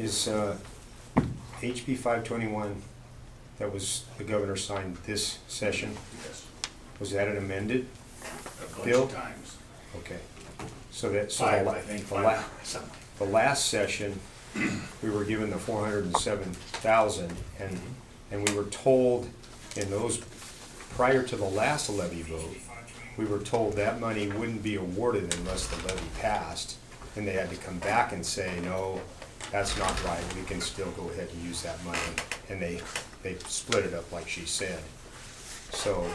Is HB 521, that was, the governor signed this session, Yes, was that an amended? a bunch Bill? of times. Okay. So that, so Five, the, I think, the, five, something. the last session, we were given the 407,000, and we were told in those, prior to the last levy vote, we were told that money wouldn't be awarded unless the levy passed, and they had to come back and say, no, that's not right, we can still go ahead and use that money, and they split it up like she said. So,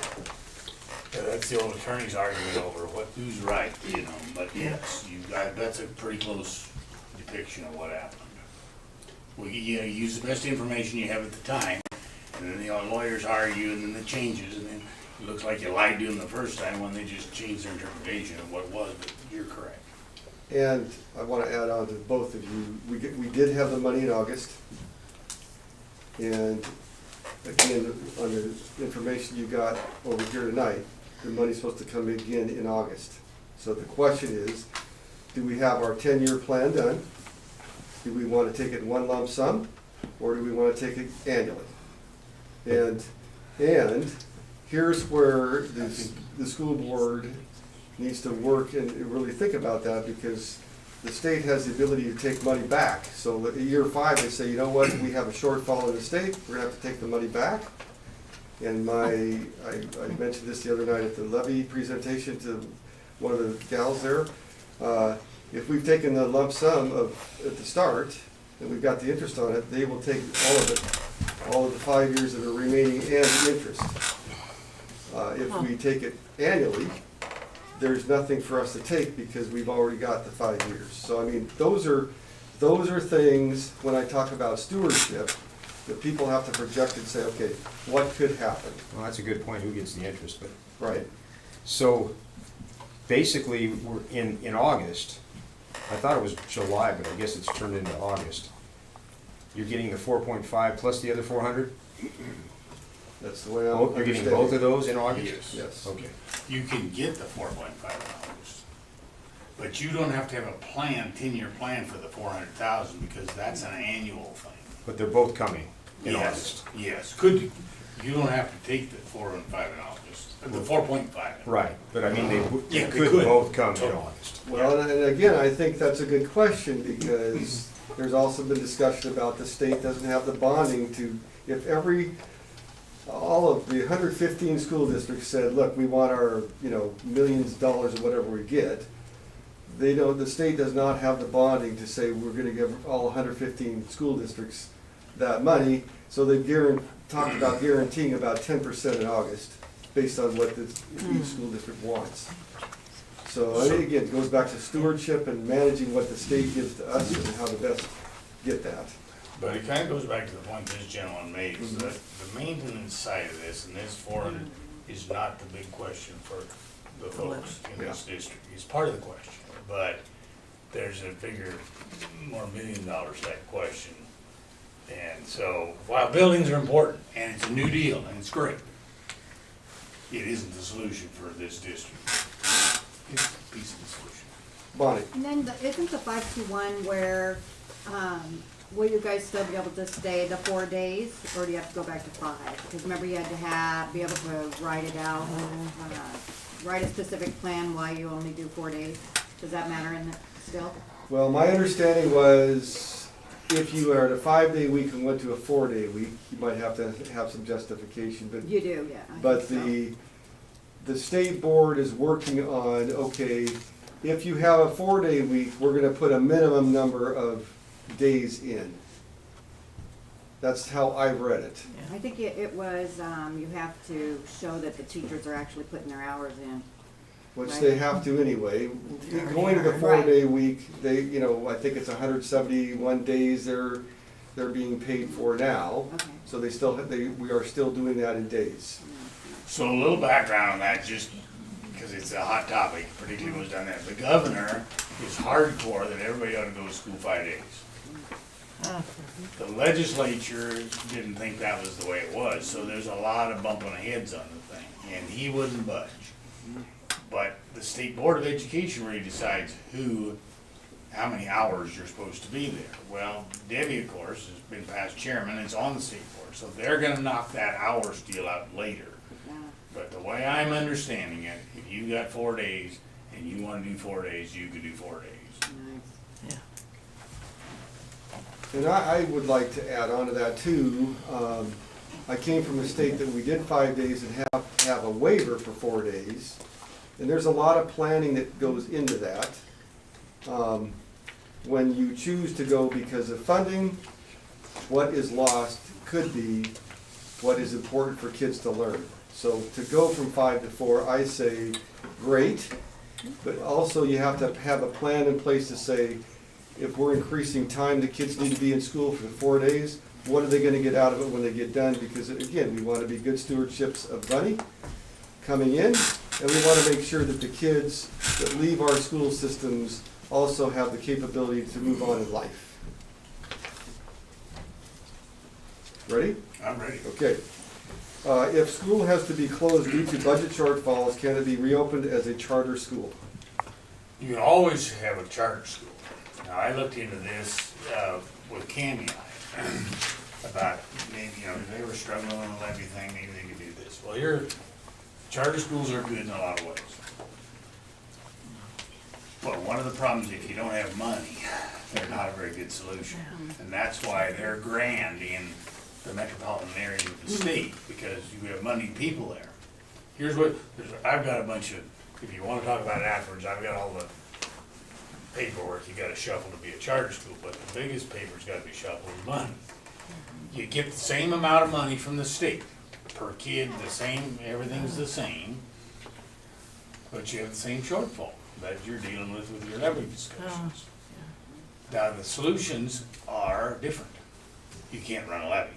Yeah, that's the old attorney's argument over who's right, you know, but yes, that's a pretty close depiction of what happened. Well, you use the best information you have at the time, and then the lawyers argue, and then it changes, and then it looks like you lied to them the first time when they just changed their interpretation of what it was, but you're correct. And I want to add on to both of you, we did have the money in August. And again, on the information you got over here tonight, the money's supposed to come again in August. So the question is, do we have our 10-year plan done? Do we want to take it in one lump sum, or do we want to take it annually? And here's where the school board needs to work and really think about that, because the state has the ability to take money back. So at year 5, they say, you know what, we have a shortfall in the state, we're gonna have to take the money back. And I mentioned this the other night at the levy presentation to one of the gals there. If we've taken the lump sum at the start, and we've got the interest on it, they will take all of it, all of the 5 years that are remaining and the interest. If we take it annually, there's nothing for us to take because we've already got the 5 years. So I mean, those are things, when I talk about stewardship, that people have to project and say, okay, what could happen? well, that's a good point, who gets the interest, but. Right. So, basically, we're in August, I thought it was July, but I guess it's turned into August. You're getting the 4.5 plus the other 400? That's the way I'm You're getting understanding. both of those in August? Yes. Okay. You can get the 4.5, but you don't have to have a plan, 10-year plan for the 400,000, because that's an annual thing. But they're both coming in Yes, August? yes, you don't have to take the 4 and 5 in August, the 4.5. Right, but I mean, they Yeah, they could could. both come in Totally. August. Well, and again, I think that's a good question, because there's also been discussion about the state doesn't have the bonding to, if all of the 115 school districts said, look, we want our, millions of dollars or whatever we get, the state does not have the bonding to say we're gonna give all 115 school districts that money, so they've talked about guaranteeing about 10% in August, based on what each school district wants. So, I think, again, it goes back to stewardship and managing what the state gives to us and how to best get that. But it kind of goes back to the point this gentleman made, is that the maintenance side of this, and this 400 is not the big question for the folks in this district. It's part of the question, but there's a bigger, more $1 million type question. And so, while buildings are important, and it's a new deal, and it's great, it isn't the solution for this district. It's a piece of the solution. Bonnie? And then isn't the 521 where, will you guys still be able to stay the 4 days, or do you have to go back to 5? Because remember you had to be able to write it out, write a specific plan why you only do 4 days. Does that matter in it still? Well, my understanding was, if you are at a 5-day week and went to a 4-day week, you might have to have some justification, but. You do, yeah. I But think so. the state board is working on, okay, if you have a 4-day week, we're gonna put a minimum number of days in. That's how I've read it. I think it was, you have to show that the teachers are actually putting their hours in. Which Right. they have to anyway. Going to the Right. 4-day week, I think it's 171 days they're being paid for now. Okay. So we are still doing that in days. So a little background on that, just because it's a hot topic, particularly was done that. The governor is hardcore that everybody ought to go to school 5 days. The legislature didn't think that was the way it was, so there's a lot of bumping heads on the thing, and he wouldn't budge. But the State Board of Education really decides how many hours you're supposed to be there. Well, Debbie, of course, has been past chairman, and is on the state board, so they're gonna knock that hours deal out later. Yeah. But the way I'm understanding it, if you got 4 days and you wanna do 4 days, you could do 4 days. Nice. And I would like to add on to that too. I came from a state that we did 5 days and have a waiver for 4 days. And there's a lot of planning that goes into that. When you choose to go because of funding, what is lost could be what is important for kids to learn. So to go from 5 to 4, I say, great, but also you have to have a plan in place to say, if we're increasing time the kids need to be in school for 4 days, what are they gonna get out of it when they get done? Because again, we wanna be good stewardships of money coming in, and we wanna make sure that the kids that leave our school systems also have the capability to move on in life. Ready? I'm ready. Okay. If school has to be closed due to budget shortfalls, can it be reopened as a charter school? You can always have a charter school. Now, I looked into this with Cammy about maybe, if they were struggling on the levy thing, maybe they could do this. Well, charter schools are good in a lot of ways. But one of the problems, if you don't have money, they're not a very good solution. And that's why they're grand in the metropolitan area of the state, because you have money people there. Here's what, I've got a bunch of, if you wanna talk about it afterwards, I've got all the paperwork you gotta shuffle to be a charter school, but the biggest paper's gotta be shuffled is money. You get the same amount of money from the state, per kid, the same, everything's the same, but you have the same shortfall that you're dealing with your levy discussions. Now, the solutions are different. You can't run a levy.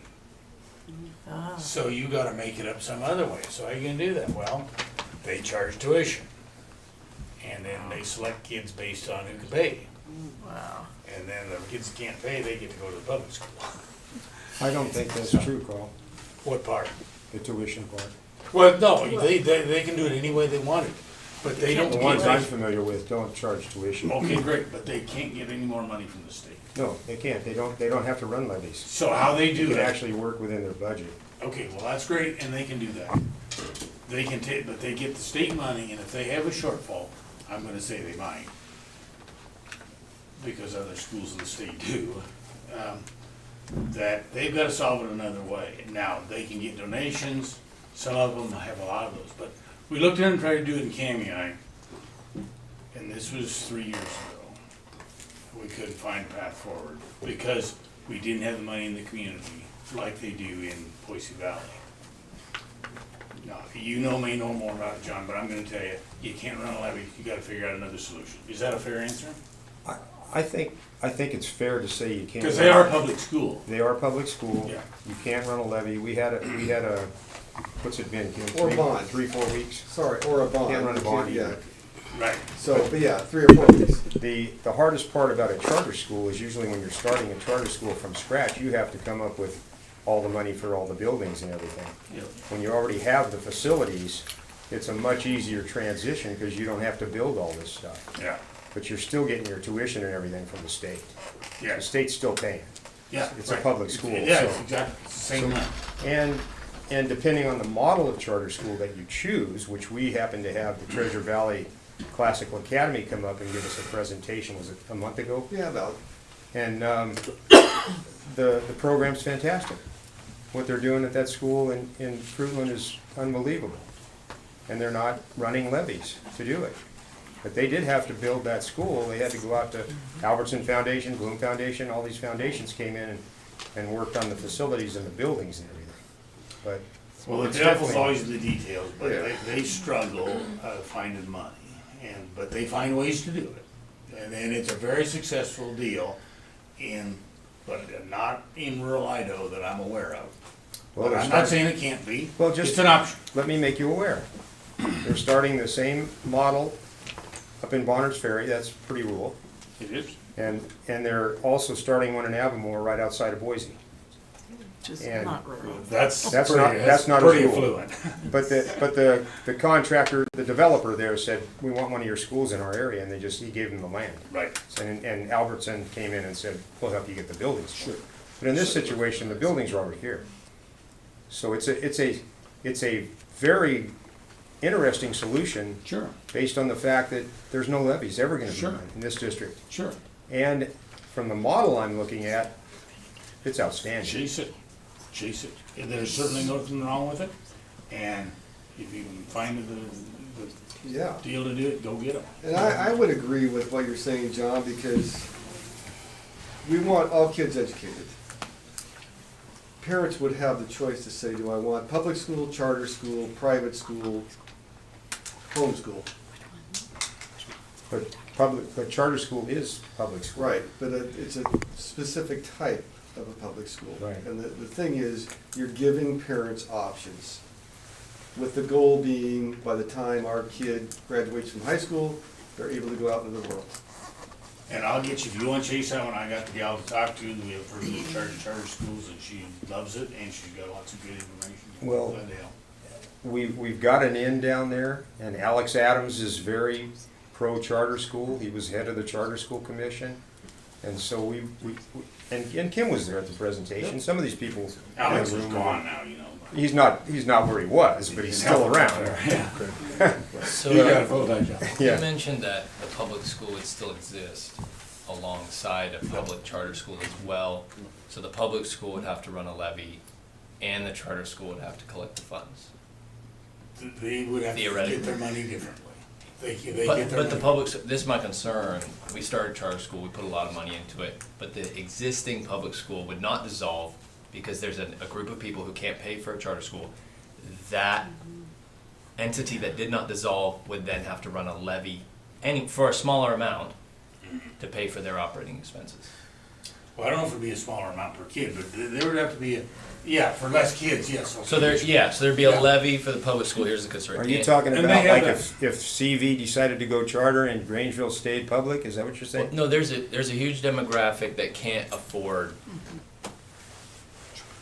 So you gotta make it up some other way. So how you gonna do that? Well, they charge tuition. And then they select kids based on who can pay. Wow. And then the kids that can't pay, they get to go to the public school. I don't think that's true, Carl, What part? the tuition part. Well, no, they can do it any way they want it, but they don't The get ones I'm any. familiar with don't charge tuition. Okay, great, but they can't get any more money from the state. No, they can't, they don't have to run levies. So how they They do can it, actually work within their budget. okay, well, that's great, and they can do that. They can take, but they get the state money, and if they have a shortfall, I'm gonna say they might, because other schools in the state do, that they've gotta solve it another way. Now, they can get donations, some of them have a lot of those, but we looked in and tried to do it in Cammy, and this was 3 years ago. We couldn't find a path forward, because we didn't have the money in the community like they do in Boise Valley. Now, you may know more about it, John, but I'm gonna tell you, you can't run a levy, you gotta figure out another solution. Is that a fair answer? I think it's fair to say you can't. Because they are a public school. They are public school. Yeah. You can't run a levy. We had a, what's it been, Kim? Or bond. 3-4 weeks? Sorry, or a bond. Can't run a bond Yeah. either. Right. So, but yeah, 3 or 4 weeks. The hardest part about a charter school is usually when you're starting a charter school from scratch, you have to come up with all the money for all the buildings and everything. Yep. When you already have the facilities, it's a much easier transition because you don't have to build all this stuff. Yeah, But you're still getting your tuition and everything from the state. yeah, The state's still paying. yeah. It's a right. public school, Yeah, so- it's exactly, it's the same money. And depending on the model of charter school that you choose, which we happen to have the Treasure Valley Classical Academy come up and give us a presentation, was it a month ago? Yeah, about. And the program's fantastic. What they're doing at that school in Fruitland is unbelievable. And they're not running levies to do it. But they did have to build that school. They had to go out to Albertson Foundation, Bloom Foundation, all these foundations came in and worked on the facilities and the buildings and everything. But Well, the it's devil's definitely- always in the details, but Yeah. they struggle finding money, but they find ways to do it. And it's a very successful deal but not in rural Idaho that I'm aware of. Well, But they're I'm not starting- saying it can't be, Well, just- it's an option. Let me make you aware. They're starting the same model up in Bonners Ferry, that's pretty rural. It is. And they're also starting one in Avamore right outside of Boise. which is And not rural. That's That's pretty, not a pretty school. affluent. But the contractor, the developer there said, we want one of your schools in our area, and he gave them the land. Right. And Albertson came in and said, we'll help you get the buildings. Sure. But in this situation, the buildings are over here. So it's a very interesting solution Sure, based on the fact that there's no levies ever gonna be Sure. done in this district. sure. And from the model I'm looking at, it's outstanding. Chase it, chase it. There's certainly nothing wrong with it, and if you can find Yeah. the deal to do it, go get it. And I would agree with what you're saying, John, because we want all kids educated. Parents would have the choice to say, do I want public school, charter school, private school, homeschool? But charter school is public school. Right, but it's a specific type of a public school. Right. And the thing is, you're giving parents options, with the goal being, by the time our kid graduates from high school, they're able to go out into the world. And I'll get you, if you wanna chase that one, I got the gal to talk to, we have a person in charge of charter schools, and she loves it, and she's got lots of good information. Well- Glad to help. We've got an inn down there, and Alex Adams is very pro-charter school. He was head of the Charter School Commission. And so and Kim was there at the presentation. Some of these people. in the Alex is room- gone now, you know. He's not where he was, but he's still around. So You got a full-time job. you Yeah. mentioned that the public school would still exist alongside a public charter school as well. So the public school would have to run a levy and the charter school would have to collect the funds. They would have to Theoretically. get their money differently. They get their But the money. public, this is my concern, we started charter school, we put a lot of money into it, but the existing public school would not dissolve because there's a group of people who can't pay for a charter school. That entity that did not dissolve would then have to run a levy, for a smaller amount, to pay for their operating expenses. Well, I don't know if it'd be a smaller amount per kid, but there would have to be for less kids, yes. okay. So there'd be a levy for the public school, here's the concern. Are you talking And they about have like that. if CV decided to go charter and Grangeville stayed public? Is that what you're saying? No, there's a huge demographic that can't afford.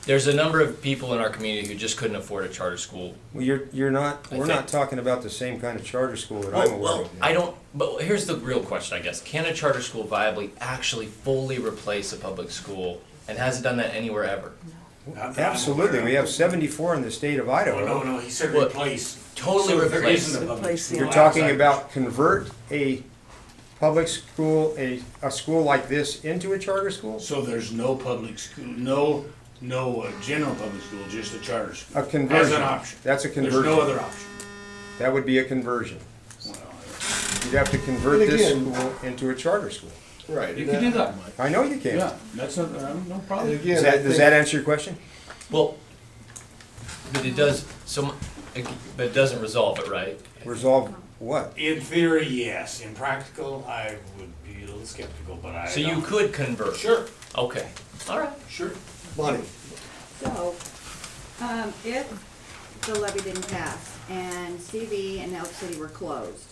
There's a number of people in our community who just couldn't afford a charter school. Well, we're not think- talking about the same kind of charter school that I'm aware Well, of. I don't, but here's the real question, I guess. Can a charter school viably actually fully replace a public school? And has it done that anywhere ever? Not that I'm Absolutely, aware we of. have 74 in the state of Oh, Idaho. no, he said What? replace. Totally So if there replace. isn't a public Replace, school You're yeah. talking outside- about convert a public school, a school like this into a charter school? So there's no public school, no general public school, just a charter school. A conversion. As an option. That's a There's conversion. no other option. That would be a conversion. Well, You'd have to convert And this again- school into a charter school. Right. You can do that, Mike. I know you can. Yeah, that's no And problem. again, Does that answer your question? Well, but it does, but it doesn't resolve it, right? Resolve what? In theory, yes. In practical, I would be a little skeptical, but I So you don't- could convert? Sure, Okay, all right. sure. Money. So, if the levy didn't pass and CV and Elk City were closed,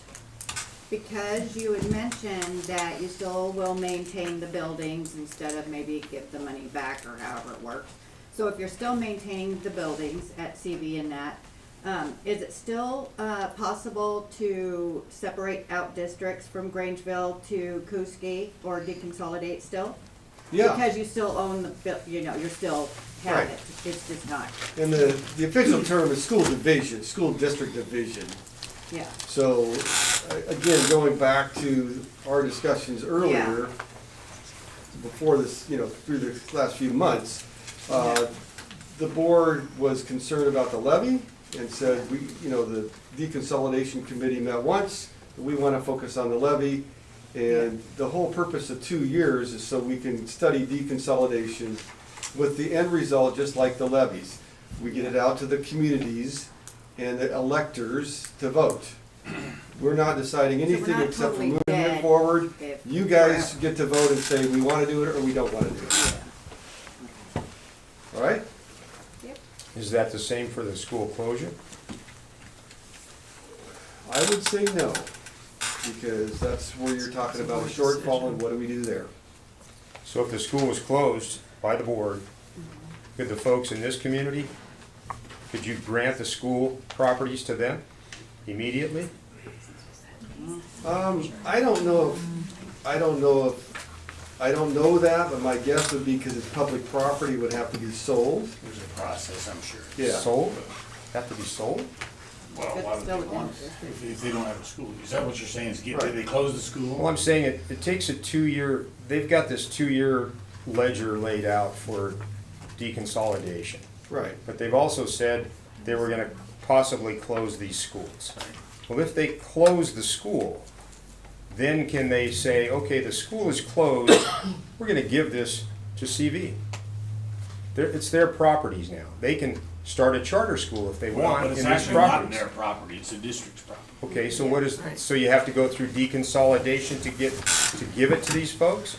because you had mentioned that you still will maintain the buildings instead of maybe give the money back or however it works. So if you're still maintaining the buildings at CV and that, is it still possible to separate out districts from Grangeville to Kooskia or deconsolidate still? Yeah. Because you still own you're still have Right. it, it's just not, And the official term is school division, school district division. yeah. So, again, going back to our discussions earlier, before this, through the last few months, the board was concerned about the levy and said, the deconsolidation committee met once, we want to focus on the levy. And the whole purpose of 2 years is so we can study deconsolidation with the end result, just like the levies. We get it out to the communities and the electors to vote. We're not deciding we're anything not except for totally moving it dead forward. if- You guys get to vote and say, we want to do it or we don't want to do it. All right? Is that the same for the school closure? I would say no, because that's where you're talking about a shortfall and what do we do there? So if the school was closed by the board could the folks in this community, could you grant the school properties to them immediately? I don't know that, but my guess would be because it's public property, would have to be sold. There's a process, I'm sure. Yeah. Sold? Have to be sold? Well, It's why would still they want within it? the If they don't have a school, is that what you're saying, is Right. did they close the school? Well, I'm saying it takes a 2-year, they've got this 2-year ledger laid out for deconsolidation. Right. But they've also said they were gonna possibly close these schools. Well, if they close the school, then can they say, okay, the school is closed, we're gonna give this to CV? It's their properties now. They can start a charter school if they Well, want but in it's these actually not properties. their property, it's the district's property. Okay, so what is, so you have to go through deconsolidation to give it to these folks?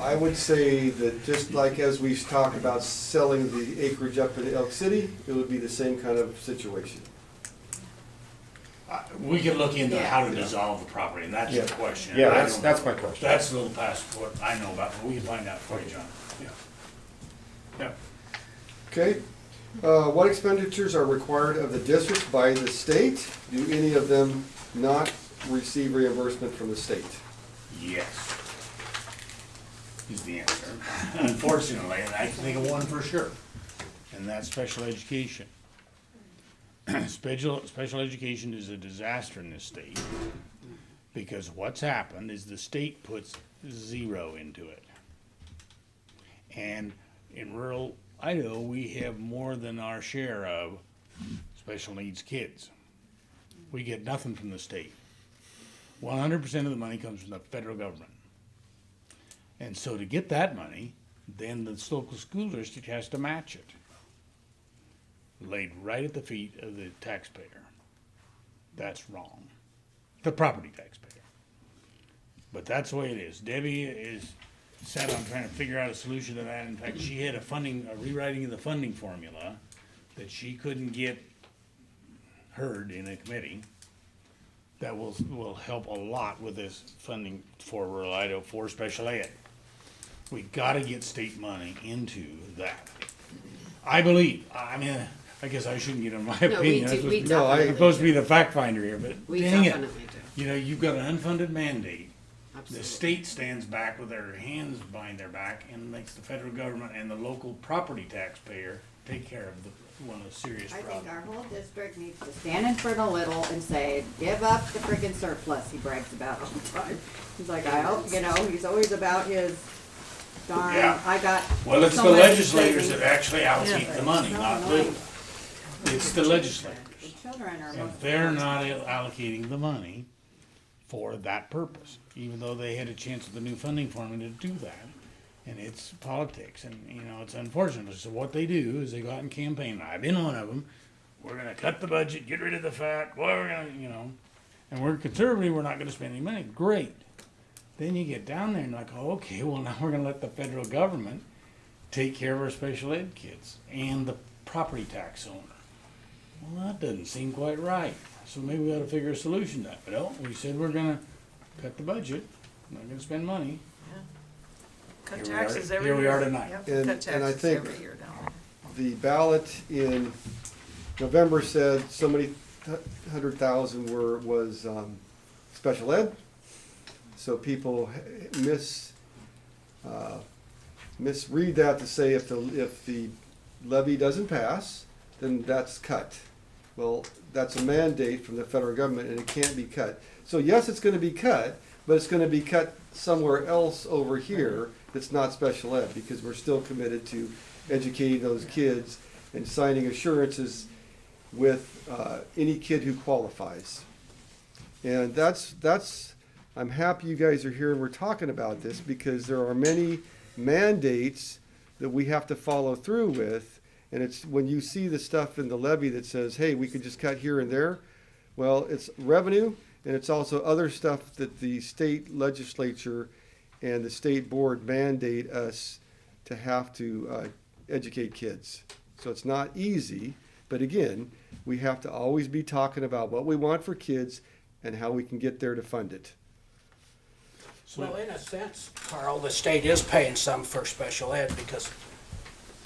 I would say that just like as we talked about selling the acreage up in Elk City, it would be the same kind of situation. We could look into Yeah. how to dissolve the property, and that's your Yeah. question. Yeah, I that's- don't that's know. my question. That's a little past what I know about, but we can find out for you, John. Yeah. Yeah. Okay, what expenditures are required of the district by the state? Do any of them not receive reimbursement from the state? Yes. Is the answer. Unfortunately, and I can think of one for sure, and that's special education. Special education is a disaster in this state, because what's happened is the state puts 0 into it. And in rural Idaho, we have more than our share of special needs kids. We get nothing from the state. 100% of the money comes from the federal government. And so to get that money, then the local school district has to match it. Laid right at the feet of the taxpayer. That's wrong. The property taxpayer. But that's the way it is. Debbie is sat on trying to figure out a solution to that. In fact, she had a rewriting of the funding formula that she couldn't get heard in a committee. That will help a lot with this funding for rural Idaho for special ed. We gotta get state money into that. I believe, I guess I shouldn't get in my No, opinion. I'm supposed to be the fact finder here, but We dang it. definitely do. You know, you've got an unfunded mandate. The Absolutely. state stands back with their hands behind their back and makes the federal government and the local property taxpayer take care of one of the serious I think problems. our whole district needs to stand in front of Little and say, give up the friggin' surplus he brags about all the time. He's like, he's always about his darn, Yeah. I got. Well, it's so the much legislators savings. that actually allocate the money, No, not no. Little. It's the legislators. The children are And most. they're not allocating the money for that purpose, even though they had a chance with the new funding formula to do that. And it's politics, and, it's unfortunate. So what they do is they go out and campaign. I've been one of them. We're gonna cut the budget, get rid of the fat, well, we're gonna, and we're conservative, we're not gonna spend any money. Great. Then you get down there and like, oh, okay, well, now we're gonna let the federal government take care of our special ed kids and the property tax owner. Well, that doesn't seem quite right. So maybe we ought to figure a solution to that. But no, we said we're gonna cut the budget, not gonna spend money. Cut Here we are- taxes every here year. we are tonight. Yep, And- cut and I taxes think- every year now. The ballot in November said so many 100,000 was special ed. So people misread that to say if the levy doesn't pass, then that's cut. Well, that's a mandate from the federal government and it can't be cut. So yes, it's gonna be cut, but it's gonna be cut somewhere else over here that's not special ed, because we're still committed to educating those kids and signing assurances with any kid who qualifies. And I'm happy you guys are here and we're talking about this, because there are many mandates that we have to follow through with. And it's when you see the stuff in the levy that says, hey, we could just cut here and there. Well, it's revenue, and it's also other stuff that the state legislature and the state board mandate us to have to educate kids. So it's not easy, but again, we have to always be talking about what we want for kids and how we can get there to fund it. Well, in a sense, Carl, the state is paying some for special ed because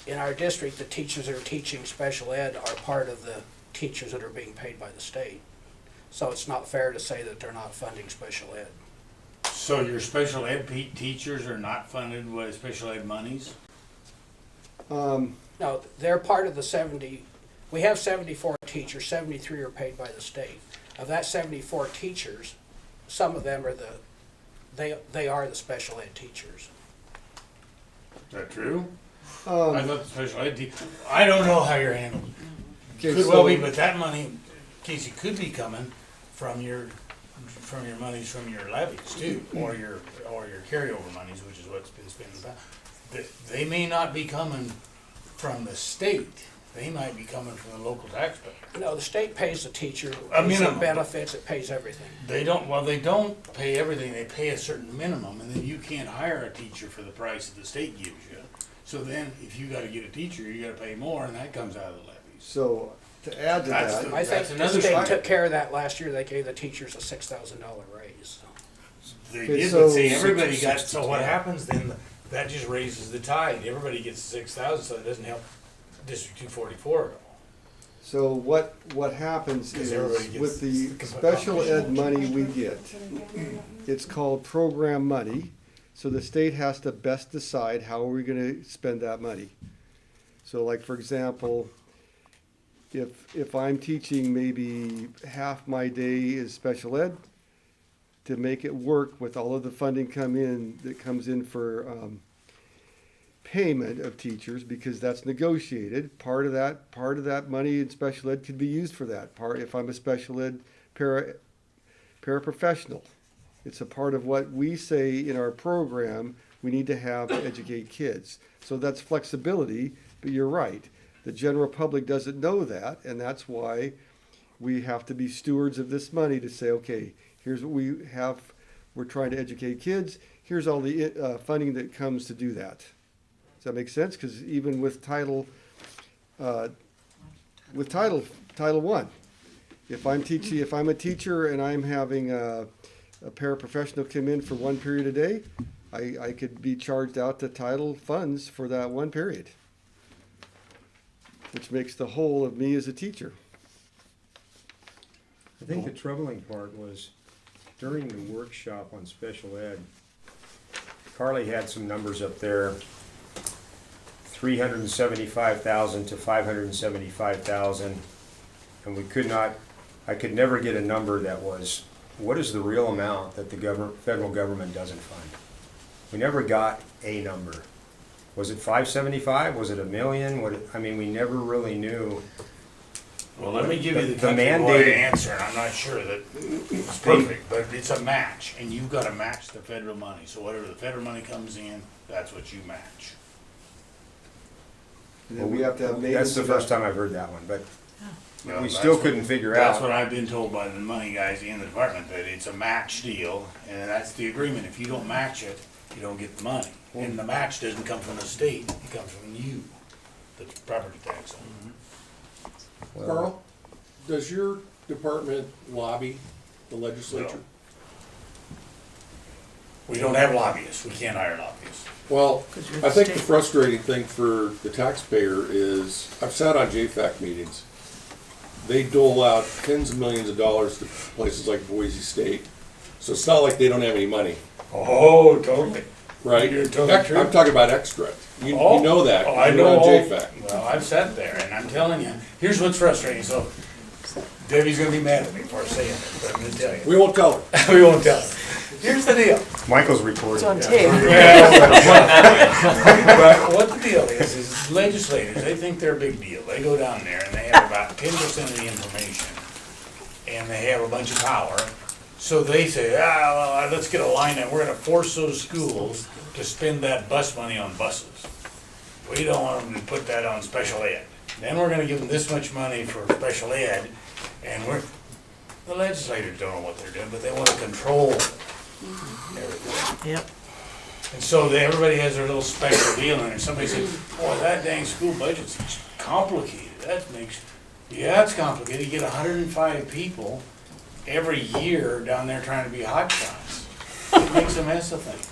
in our district, the teachers that are teaching special ed are part of the teachers that are being paid by the state. So it's not fair to say that they're not funding special ed. So your special ed teachers are not funded with special ed monies? No, they're part of the 70, we have 74 teachers, 73 are paid by the state. Of that 74 teachers, some of them are they are the special ed teachers. Is that true? I Um, thought the special ed I don't know how you're handling it. okay, Could well so- be, but that money, Casey, could be coming from your monies from your levies too, or your carryover monies, which is what's been spent about. They may not be coming from the state, they might be coming from the local taxpayer. No, the state pays the teacher, A pays the minimum. benefits, it pays everything. They don't pay everything, they pay a certain minimum, and then you can't hire a teacher for the price that the state gives you. So then, if you gotta get a teacher, you gotta pay more, and that comes out of the levies. So, to add to That's that, I think That's the another state side. took care of that last year, they gave the teachers a $6,000 raise. They Okay, did, so- but see, everybody got, Six- so what happens then, that just raises the tide, everybody gets 6,000, so it doesn't help District 244 at all. so what happens Because is, everybody gets with the the special ed competition. money we get, it's called program money, so the state has to best decide how are we gonna spend that money. So like, for example, if I'm teaching maybe half my day is special ed, to make it work with all of the funding that comes in for, payment of teachers, because that's negotiated, part of that money in special ed could be used for that part, if I'm a special ed paraprofessional. It's a part of what we say in our program we need to have to educate kids. So that's flexibility, but you're right. The general public doesn't know that, and that's why we have to be stewards of this money to say, okay, here's what we have, we're trying to educate kids, here's all the funding that comes to do that. Does that make sense? Because even with Title I, if I'm a teacher and I'm having a paraprofessional come in for one period a day, I could be charged out to title funds for that one period, which makes the whole of me as a teacher. I think the troubling part was during the workshop on special ed, Carly had some numbers up there, 375,000 to 575,000, and I could never get a number that was, what is the real amount that the federal government doesn't fund? We never got a number. Was it 575? Was it $1 million? We never really knew. Well, let me give you the The country boy mandated- answer, and I'm not sure that it's perfect, but it's a match, and you've gotta match the federal money, so whatever the federal money comes in, that's what you match. And then we have to have That's maintenance the of first that. time I've heard that one, but Well, we that's still what- couldn't figure That's out. what I've been told by the money guys in the department, that it's a match deal, and that's the agreement. If you don't match it, you don't get the money. And the match doesn't come from the state, it comes from you, the property tax. Well, Carl, does your department lobby the legislature? We don't have lobbyists, we can't hire lobbyists. Well, 'Cause you're I the think the state. frustrating thing for the taxpayer is, I've sat on JFAC meetings. They dole out tens of millions of dollars to places like Boise State. So it's not like they don't have any money, Oh, totally. right? You're totally true. I'm talking about extra. You know that. Oh, I You're know. on JFAC. Well, I've sat there, and I'm telling you, here's what's frustrating, so Debbie's gonna be mad at me for saying this, but I'm gonna tell you. We won't tell her. We won't tell her. Here's the deal. Michael's recording. It's on tape. But what the deal is legislators, they think they're a big deal. They go down there and they have about 10% of the information, and they have a bunch of power. So they say, let's get a line, and we're gonna force those schools to spend that bus money on buses. We don't want them to put that on special ed. Then we're gonna give them this much money for special ed, and the legislators don't know what they're doing, but they wanna control everything. Yep. And so everybody has their little special deal, and somebody says, boy, that dang school budget's complicated, yeah, it's complicated, you get 105 people every year down there trying to be hot shots. It makes a mess of things.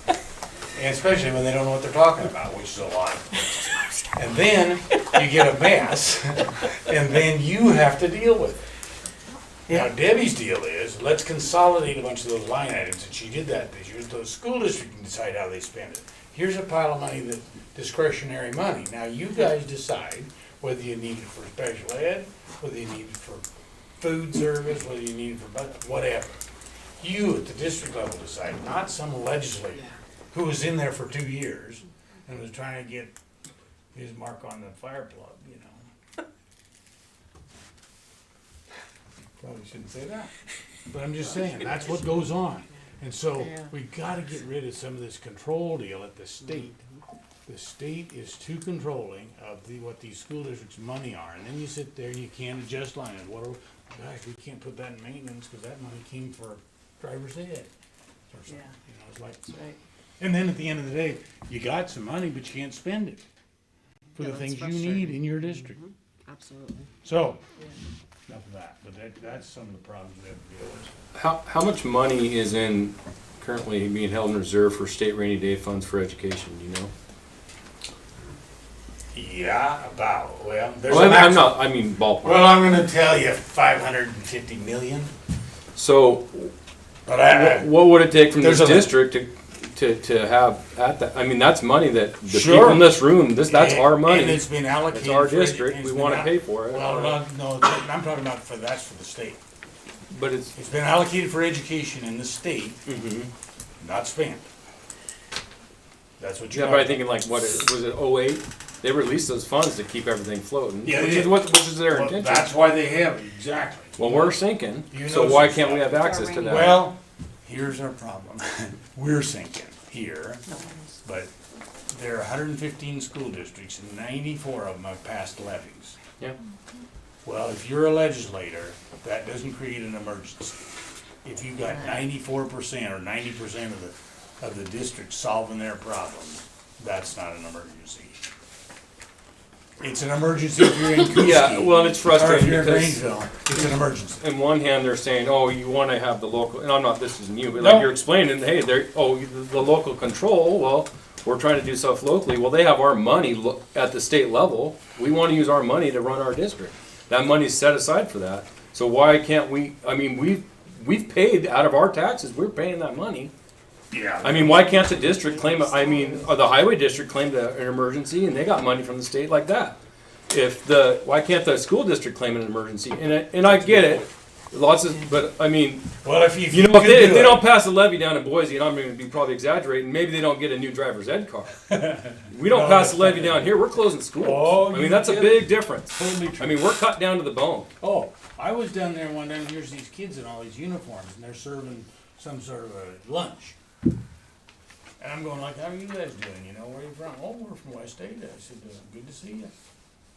And especially when they don't know what they're talking about, which is a lot. And then you get a mess, and then you have to deal with it. Now Debbie's deal is, let's consolidate a bunch of those line items, and she did that this year, so the school district can decide how they spend it. Here's a pile of money, that discretionary money. Now you guys decide whether you need it for special ed, whether you need it for food service, whether you need it for whatever. You at the district level decide, not some legislator who was in there for 2 years and was trying to get his mark on the fire plug, you know. Probably shouldn't say that, but I'm just saying, that's what goes on. And so, we gotta get rid of some of this control deal at the state. The state is too controlling of what these school districts' money are, and then you sit there and you can't adjust lines. Gosh, we can't put that in maintenance, cause that money came for driver's ed. Or something, you know, it's like, and then at the end of the day, you got some money, but you can't spend it for the things you need in your district. Absolutely. So, enough of that, but that's some of the problems we have to deal with. How much money is currently being held in reserve for state rainy day funds for education, do you know? Yeah, there's Well, a maximum. I mean ballpark. Well, I'm gonna tell you, 550 million, So, but what would it take from this There's a- district to have at that? I mean, that's money that the Sure. people in this room, that's our And money. it's been allocated. It's our for district. it's We been wanna al- pay for it. Well, no, I'm talking about that's for the state. But it's, It's been allocated for education in the state, not spent. That's what you're. yeah, but I'm thinking like, was it 08? They released those funds to keep everything floating, Yeah, which they is did. which is their Well, intention. that's why they have it, exactly. Well, we're sinking, You so know why some can't we stuff. have access to that? Well, here's our problem. We're sinking here, but there are 115 school districts and 94 of them have passed levies. Yeah. Well, if you're a legislator, that doesn't create an emergency. If you've got 94% or 90% of the districts solving their problems, that's not an emergency. It's an emergency if you're in Kooskia. Yeah, well, and it's Or if frustrating you're in because Grangeville, it's an emergency. in one hand, they're saying, oh, you want to have the local, and I'm not, this isn't you, but No. like you're explaining, hey, the local control, well, we're trying to do stuff locally. Well, they have our money at the state level. We want to use our money to run our district. That money's set aside for that. So why can't we, I mean, we've paid out of our taxes, we're paying that money. Yeah. I mean, why can't the district claim, the highway district claimed an emergency and they got money from the state like that? Why can't the school district claim an emergency? And I get it, but I mean, Well, if if you they don't pass the levy down in Boise, and I'm gonna be probably exaggerating, maybe they don't get a new driver's ed car. We don't No, pass that's the levy not down here, we're closing schools. Oh, I you mean, that's a get big difference. Totally true. I mean, we're cut down to the bone. Oh, I was down there one day and here's these kids in all these uniforms and they're serving some sort of a lunch. And I'm going like, how are you guys doing? You know, where are you from? Oh, we're from West Ada. I said, good to see you.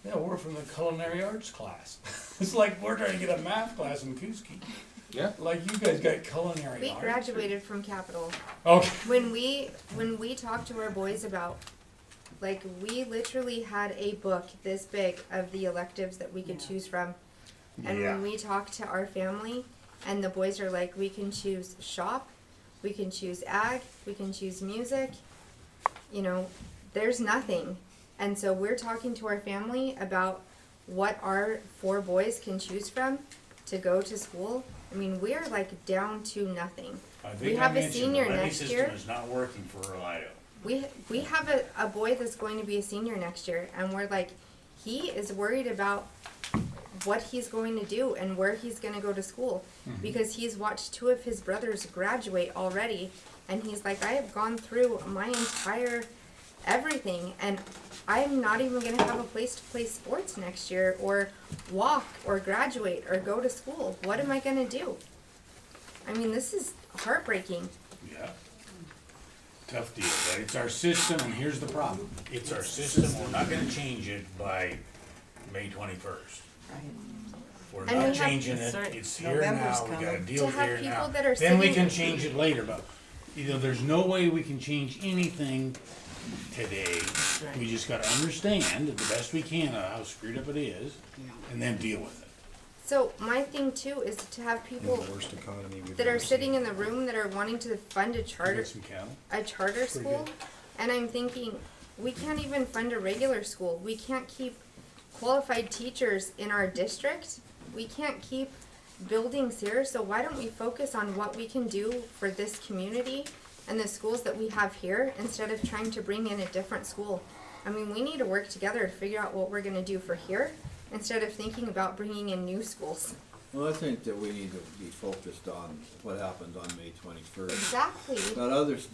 Yeah, we're from the culinary arts class. It's like we're trying to get a math class in Kooskia. Yeah. Like you guys got culinary We arts. graduated from Capital. Okay. When we talked to our boys about, like, we literally had a book this big of the electives that we could choose from. And Yeah. when we talked to our family, and the boys are like, we can choose shop, we can choose ag, we can choose music, you know, there's nothing. And so we're talking to our family about what our 4 boys can choose from to go to school. I mean, we're like down to nothing. I think We I have a mentioned senior the levy next system year. is not working for Relido. We have a boy that's going to be a senior next year, and we're like, he is worried about what he's going to do and where he's going to go to school, because he's watched 2 of his brothers graduate already, and he's like, I have gone through my entire everything, and I'm not even going to have a place to play sports next year, or walk, or graduate, or go to school. What am I going to do? I mean, this is heartbreaking. Yeah. Tough deal, but it's our system, and here's the problem. It's our system, we're not gonna change it by May 21st. We're And we not have- changing it, That's right. it's here November's now, we gotta coming. deal To with have here people now. that are Then we sitting- can change it later, but, there's no way we can change anything today. We just gotta understand, the best we can, how screwed up it is, and then deal with it. So my thing too is to have people The worst economy we've that are ever sitting seen. in the room that are wanting to fund Get some cattle. a charter school, and I'm thinking, We can't even fund a regular school. We can't keep qualified teachers in our district. We can't keep buildings here. So why don't we focus on what we can do for this community and the schools that we have here instead of trying to bring in a different school? I mean, we need to work together to figure out what we're gonna do for here instead of thinking about bringing in new schools. Well, I think that we need to be focused on what happens on May 21st. Exactly.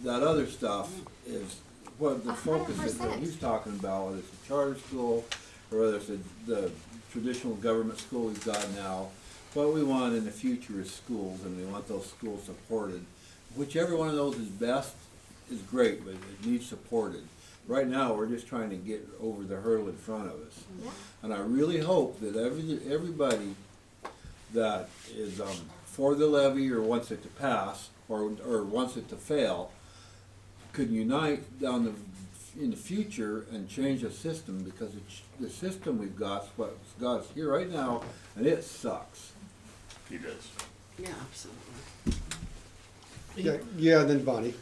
That other stuff is, what the focus is that 100%. he's talking about, whether it's a charter school, or whether it's the traditional government school we've got now. What we want in the future is schools, and we want those schools supported. Whichever one of those is best is great, but it needs supported. Right now, we're just trying to get over the hurdle in front of us. Yeah. And I really hope that everybody that is for the levy or wants it to pass or wants it to fail could unite in the future and change the system, because the system we've got is what's got us here right now, and it sucks. He does. Yeah, absolutely. Yeah, and then Bonnie.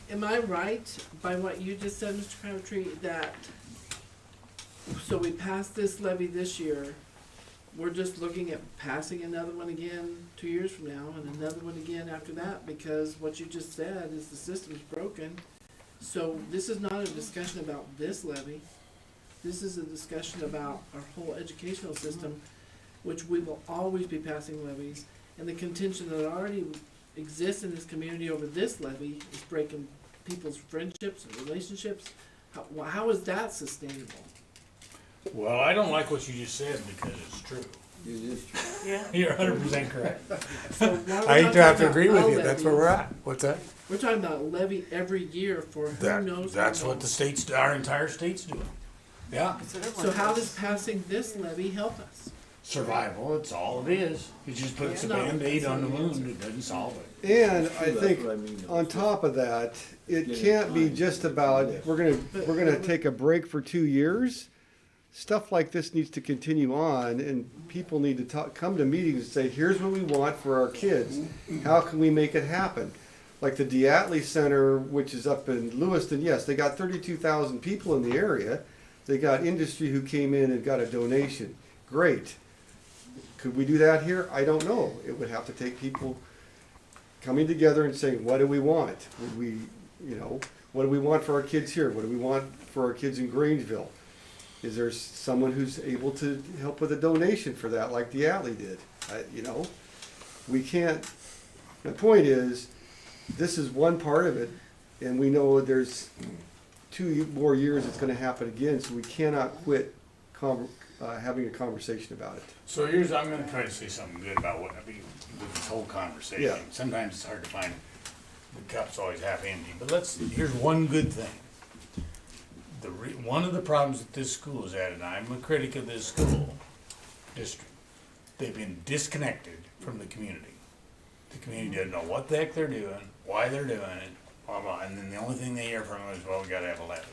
Am I right by what you just said, Mr. Crabtree, that, so we passed this levy this year, we're just looking at passing another one again 2 years from now and another one again after that, because what you just said is the system's broken. So this is not a discussion about this levy. This is a discussion about our whole educational system, which we will always be passing levies. And the contention that already exists in this community over this levy is breaking people's friendships and relationships. How is that sustainable? Well, I don't like what you just said because it's true. It is true. Yeah. You're 100% correct. So why are we I hate not to have to talking agree about with a you, that's where we're levy? at. What's that? We're talking about a levy every year for who knows. That's how what long. the state's, our entire state's doing. Yeah. So how does passing this levy help us? Survival, it's all it is. It just puts a No. Band-Aid on the wound, it doesn't solve it. And I That's think what I mean. on top of that, it Getting can't be time. just about, we're gonna take a break for 2 years. Stuff like this needs to continue on, and people need to come to meetings and say, here's what we want for our kids. How can we make it happen? Like the Diatley Center, which is up in Lewiston, yes, they got 32,000 people in the area. They got industry who came in and got a donation. Great. Could we do that here? I don't know. It would have to take people coming together and saying, what do we want? Would we, what do we want for our kids here? What do we want for our kids in Grangeville? Is there someone who's able to help with a donation for that, like Diatley did? We can't, my point is, this is one part of it, and we know there's 2 more years it's gonna happen again, so we cannot quit having a conversation about it. So I'm gonna try to say something good about what, with this whole conversation. Yeah. Sometimes it's hard to find, the cup's always half empty, but here's one good thing. One of the problems that this school is at, and I'm a critic of this school district, they've been disconnected from the community. The community doesn't know what the heck they're doing, why they're doing it, blah, blah, and then the only thing they hear from them is, well, we gotta have a levy.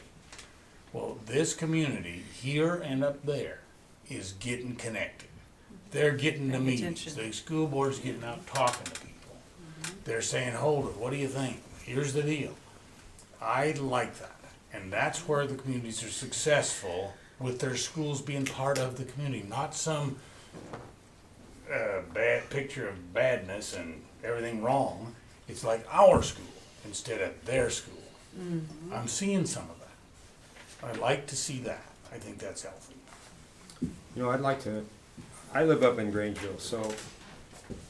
Well, this community, here and up there, is getting connected. They're getting to meetings, the school board's getting out talking to people. They're saying, hold it, what do you think? Here's the deal. I like that. And that's where the communities are successful, with their schools being part of the community, not some bad picture of badness and everything wrong. It's like our school instead of their school. I'm seeing some of that. I'd like to see that. I think that's healthy. I live up in Grangeville, so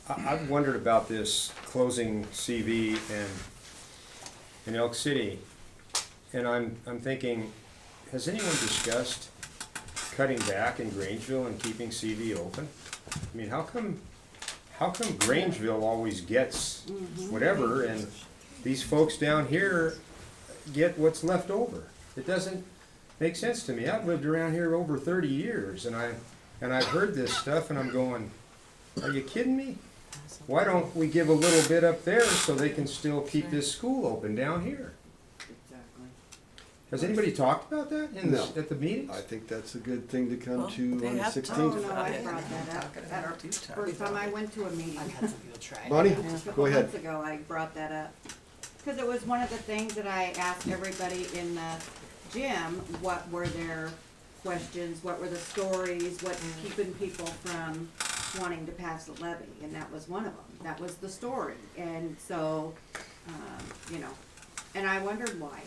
I've wondered about this closing CV in Elk City. And I'm thinking, has anyone discussed cutting back in Grangeville and keeping CV open? I mean, how come Grangeville always gets whatever, and these folks down here get what's left over? It doesn't make sense to me. I've lived around here over 30 years, and I've heard this stuff, and I'm going, are you kidding me? Why don't we give a little bit up there so they can still keep this school open down here? Has anybody talked about that No. at the meetings? I think that's a good thing to come Well, to they on the have 16th. Oh, no, I brought that up. First time I went to a meeting. Bonnie, A go couple ahead. months ago, I brought that up. Because it was one of the things that I asked everybody in the Jim, what were their questions, what were the stories, what's keeping people from wanting to pass the levy, and that was one of them. That was the story, and so, you know, and I wondered why.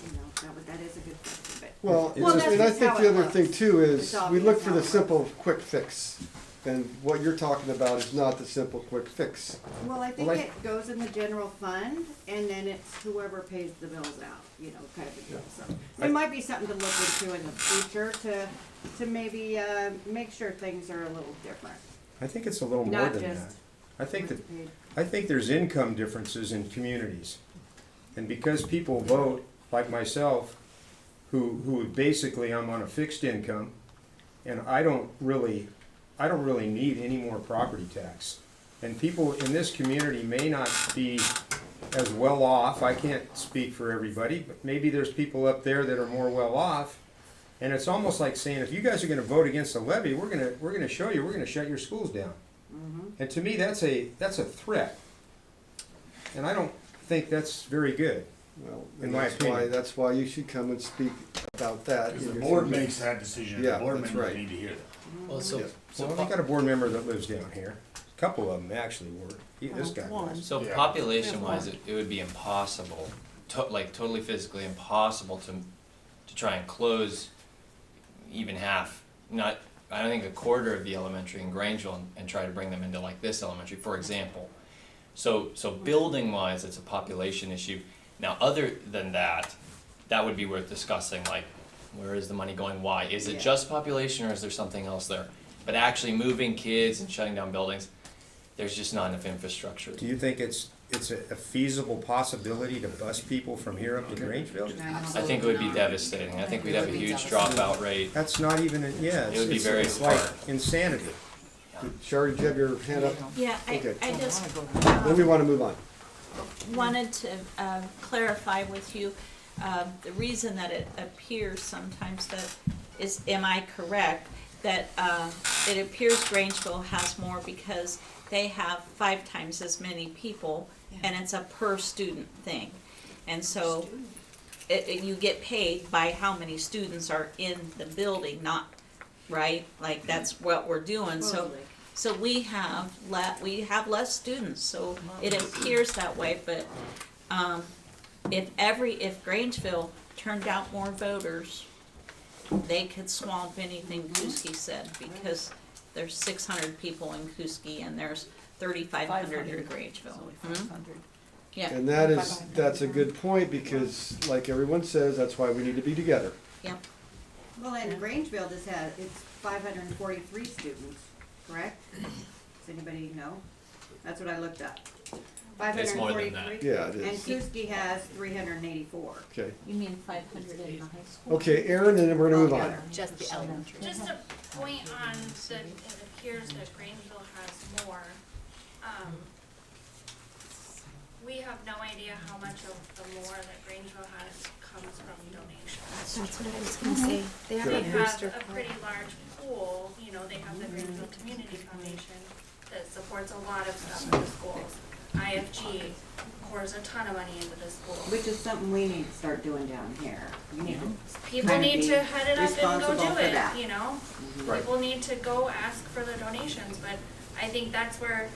You know, that is a good question, but. Well, Well, that's and I just think how the it other thing looks. too It's is, we obvious look for how the it simple, quick fix. And what you're talking about is not the simple, quick fix. Well, I think Well, it goes in the general fund, and then it's whoever pays the bills out, you know, kind of a deal, so. It might be something to look into in the future to maybe, make sure things are a little different. I think it's a little more Not than that. just I think that, what's paid. I think there's income differences in communities. And because people vote, like myself, who basically I'm on a fixed income, and I don't really need any more property tax. And people in this community may not be as well off, I can't speak for everybody, but maybe there's people up there that are more well off. And it's almost like saying, if you guys are gonna vote against the levy, we're gonna show you, we're gonna shut your schools down. And to me, that's a threat. And I don't think that's very good. Well, In and my opinion. that's why you should come and speak about that. Because in the your board community. makes that decision, Yeah, the board that's members right. need to hear that. Well, so, Yeah. so, Well, we got a board member that lives down here. A couple of them actually were. This guy One. was. so Yeah. population wise, it would be impossible, like totally physically impossible to try and close even half, not, I don't think a quarter of the elementary in Grangeville and try to bring them into like this elementary, for example. So building wise, it's a population issue. Now, other than that, that would be worth discussing, like, where is the money going, why? Is it Yeah. just population or is there something else there? But actually moving kids and shutting down buildings, there's just not enough infrastructure. Do you think it's a feasible possibility to bus people from here up to Grangeville? I think it would be devastating. I think we'd have a huge dropout rate. That's not even, yeah, It would be it's very like hard. insanity. Shari, did you have your hand up? Yeah, Okay. I just Then we wanna move on. wanted to clarify with you, the reason that it appears sometimes that is, am I correct, that it appears Grangeville has more because they have 5 times as many people, and it's a per student thing. And so you get paid by how many students are in the building, not, right? Like, that's what we're doing, so. Totally. So we have less students, so it appears that way, but, if Grangeville turned out more voters, they could swamp anything Kooskia said, because there's 600 people in Kooskia and there's 3,500 in Grangeville. Yeah, And that's a good point, because like everyone says, that's why we need to be together. yep, Well, and Grangeville just had, it's 543 students, correct? Does anybody know? That's what I looked up. It's more than that. 543? Yeah, it And is. Kooskia has 384. Okay. you mean 500 in the high school? Okay, Aaron, and then we're gonna move on. Altogether. Just the elementary. Just a point on the, it appears that Grangeville has more. We have no idea how much of the more that Grangeville has comes from donations. That's what I was gonna say. They have They a have booster a pretty large pool, you know, they have the Grangeville Community Foundation that supports a lot of stuff in the schools. IFG pours a ton of money into the schools. Which is something we need to start doing down here. We need to People kind of need be to head it up and go responsible do for it, that. you know? Right. People need to go ask for the donations, but I think that's where,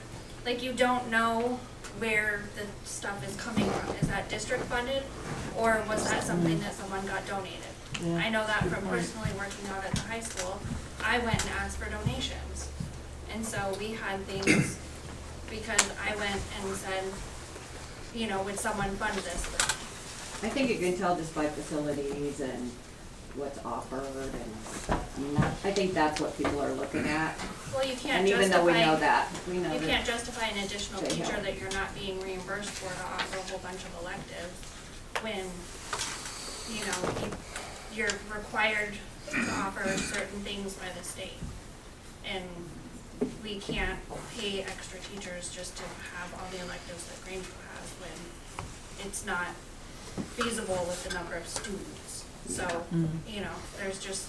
like, you don't know where the stuff is coming from. Is that district funded, or was that something that someone got donated? I know that from personally working out at the high school. I went and asked for donations. And so we had things, because I went and said, you know, would someone fund this for me? I think you can tell just by facilities and what's offered, and, I mean, I think that's what people are looking at. Well, you can't And even though we know justify, that, we know you that. can't justify an additional They teacher help. that you're not being reimbursed for to offer a whole bunch of electives when, you know, you're required to offer certain things by the state. And we can't pay extra teachers just to have all the electives that Grangeville has when it's not feasible with the number of students. So, you know, there's just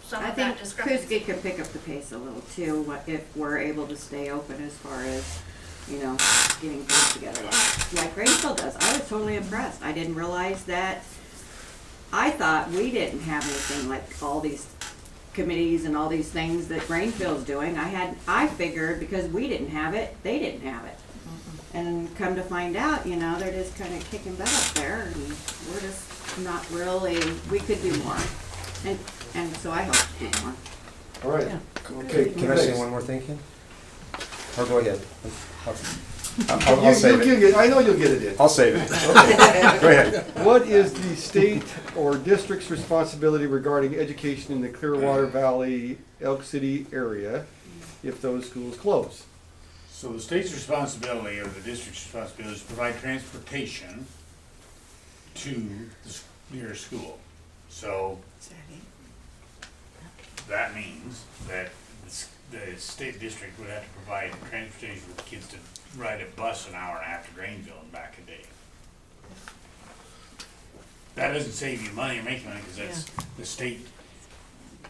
some I of think that discrepancy. Kooskia could pick up the pace a little too, if we're able to stay open as far as, you know, getting things together like Grangeville does. I was totally impressed. I didn't realize that I thought we didn't have anything like all these committees and all these things that Grangeville's doing. I figured because we didn't have it, they didn't have it. And come to find out, you know, they're just kind of kicking butt up there, and we're just not really, we could do more. And so I hope to do more. All right. Can Okay. I say thanks. one more thing, Ken? Or go ahead. I'll save You'll it. get, I know you'll get it in. I'll save it. Go ahead. What is the state or district's responsibility regarding education in the Clearwater Valley, Elk City area if those schools close? So the state's responsibility, or the district's responsibility, is to provide transportation to the nearest school. So that means that the state district would have to provide transportation for the kids to ride a bus an hour and a half to Grangeville and back a day. That doesn't save you money or make money, because that's, the state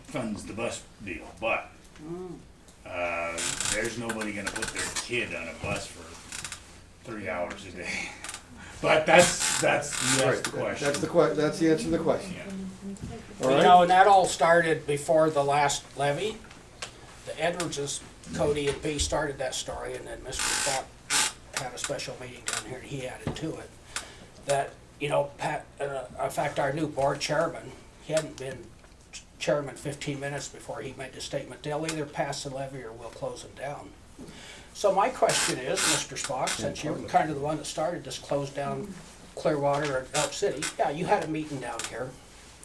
funds the bus deal, but there's nobody gonna put their kid on a bus for 3 hours a day. But that's the question. That's the answer to the question. Yeah. All You right? know, and that all started before the last levy. The Edwardses, Cody and B started that story, and then Mr. Spock had a special meeting down here, and he added to it. That, you know, Pat, in fact, our new board chairman, he hadn't been chairman 15 minutes before he made the statement, they'll either pass the levy or we'll close them down. So my question is, Mr. Spock, since you were kind of the one that started this close down Clearwater and Elk City, yeah, you had a meeting down here.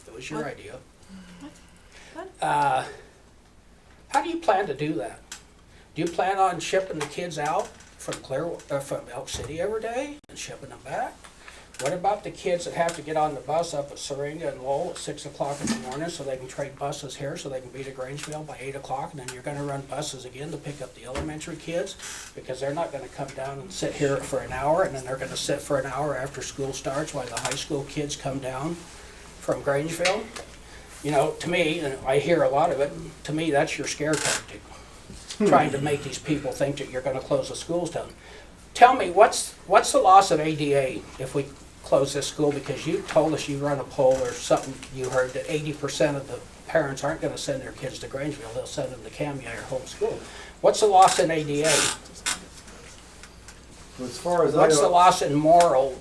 It was your idea. How do you plan to do that? Do you plan on shipping the kids out from from Elk City every day and shipping them back? What about the kids that have to get on the bus up at Syringa and Lowell at 6 o'clock in the morning so they can trade buses here so they can be to Grangeville by 8 o'clock, and then you're gonna run buses again to pick up the elementary kids? Because they're not gonna come down and sit here for an hour, and then they're gonna sit for an hour after school starts while the high school kids come down from Grangeville. You know, to me, and I hear a lot of it, to me, that's your scare tactic. Trying to make these people think that you're gonna close the schools down. Tell me, what's the loss of ADA if we close this school? Because you told us you run a poll or something, you heard that 80% of the parents aren't gonna send their kids to Grangeville, they'll send them to Camia or homeschool. What's the loss in ADA? As far as What's the loss in moral?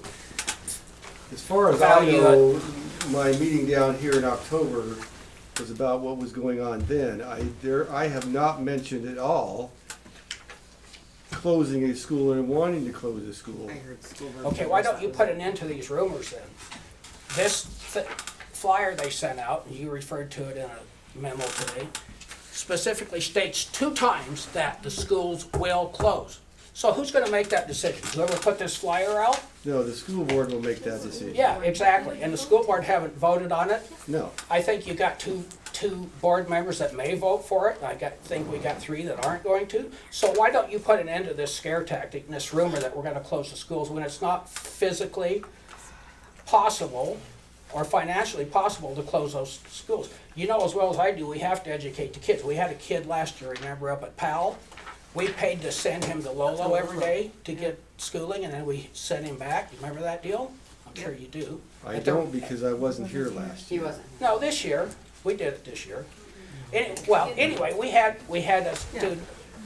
As far as I value know, my meeting down here in October was about what was going on then. I have not mentioned at all closing a school and wanting to close a school. Okay, why don't you put an end to these rumors then? This flyer they sent out, and you referred to it in a memo today, specifically states 2 times that the schools will close. So who's gonna make that decision? Whoever put this flyer out? No, the school board will make that decision. Yeah, exactly, and the school board haven't voted on it. No. I think you got two board members that may vote for it, I think we got 3 that aren't going to. So why don't you put an end to this scare tactic and this rumor that we're gonna close the schools when it's not physically possible or financially possible to close those schools? You know as well as I do, we have to educate the kids. We had a kid last year, remember, up at Powell? We paid to send him to Lolo every day to get schooling, and then we sent him back. You remember that deal? I'm sure you do. I don't, because I wasn't here last year. He wasn't. No, this year. We did it this year. Well, anyway, we had a student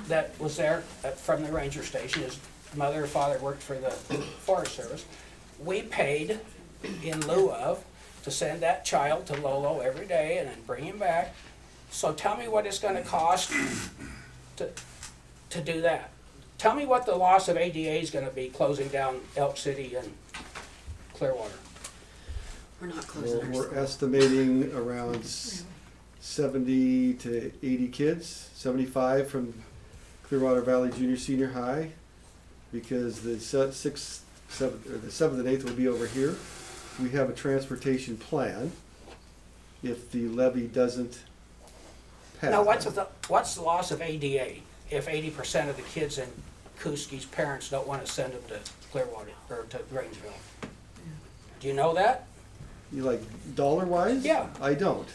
that was there from the ranger station. His mother or father worked for the Forest Service. We paid in lieu of to send that child to Lolo every day and then bring him back. So tell me what it's gonna cost to do that. Tell me what the loss of ADA is gonna be closing down Elk City and Clearwater. We're not closing our We're school. estimating around 70 to 80 kids, 75 from Clearwater Valley Junior Senior High, because the 6th, 7th, or the 7th and 8th will be over here. We have a transportation plan if the levy doesn't pass. Now, what's the loss of ADA if 80% of the kids in Kooskia's parents don't want to send them to Clearwater or to Grangeville? Do you know that? You like dollar wise? Yeah. I don't.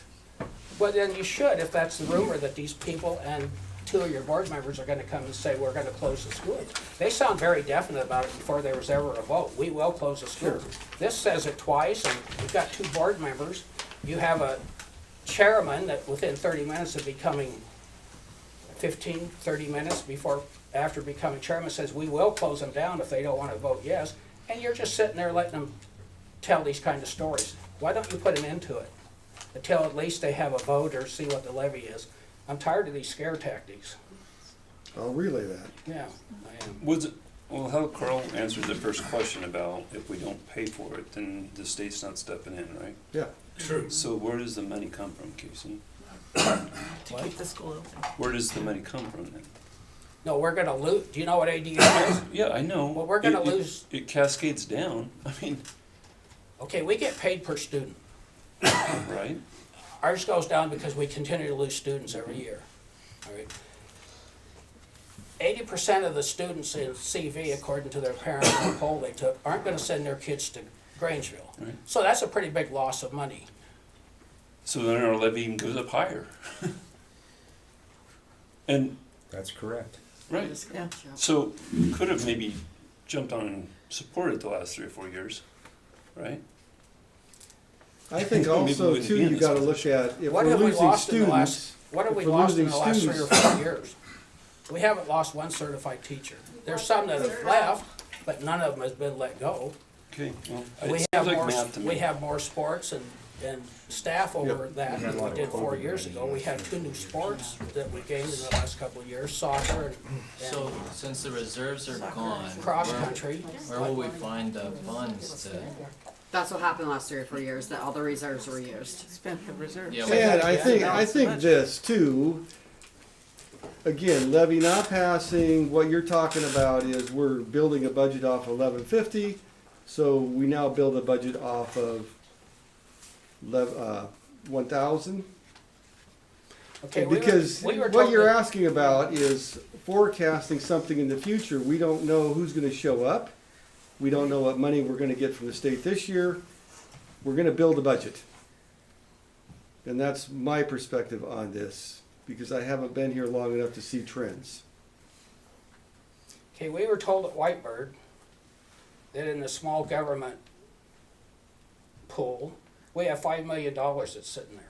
Well, then you should, if that's the rumor that these people and two of your board members are gonna come and say, we're gonna close the school. They sound very definite about it before there was ever a vote. We will close the school. This says it twice, and you've got two board members. You have a chairman that within 30 minutes of becoming 15, 30 minutes after becoming chairman says, we will close them down if they don't want to vote yes. And you're just sitting there letting them tell these kind of stories. Why don't you put an end to it? Until at least they have a vote or see what the levy is. I'm tired of these scare tactics. I'll relay that. Yeah, I am. Was it, well, how Carl answered the first question about if we don't pay for it, then the state's not stepping in, right? Yeah. True. So where does the money come from, Casey? To keep the school open. Where does the money come from then? No, we're gonna lose. Do you know what ADU is? Yeah, I know. Well, we're gonna It- lose. It cascades down, I mean, Okay, we get paid per student. right? Ours goes down because we continue to lose students every year. All right. 80% of the students in CV, according to their parents in the poll they took, aren't gonna send their kids to Grangeville. Right. So that's a pretty big loss of money. So then our levy even goes up higher. And, That's correct. right, Yeah. so you could have maybe jumped on and supported the last 3 or 4 years, right? I think Maybe we also wouldn't too, be in you this gotta position. look at, if What we're have we losing lost in the last, students, what have we if we're lost in losing the last 3 or students- 4 years? We haven't lost one certified teacher. There's some that have left, but none of them has been let go. Okay, well, We it have seems like more, math to me. we have more sports and staff over that We had a than lot we of did 4 COVID years ago. money. We had 2 new sports that we gained in the last couple of years, soccer and So, since the reserves are gone, cross country. where will we find the funds to? That's what happened the last 3 or 4 years, that all the reserves were used. Spent the reserve. Yeah, And I think this too, again, levy not passing, what you're talking about is we're building a budget off 1150, so we now build a budget off of 1000. Okay, Because we were what told you're that- asking about is forecasting something in the future. We don't know who's gonna show up. We don't know what money we're gonna get from the state this year. We're gonna build a budget. And that's my perspective on this, because I haven't been here long enough to see trends. Okay, we were told at Whitebird that in the small government pool, we have $5 million that's sitting there.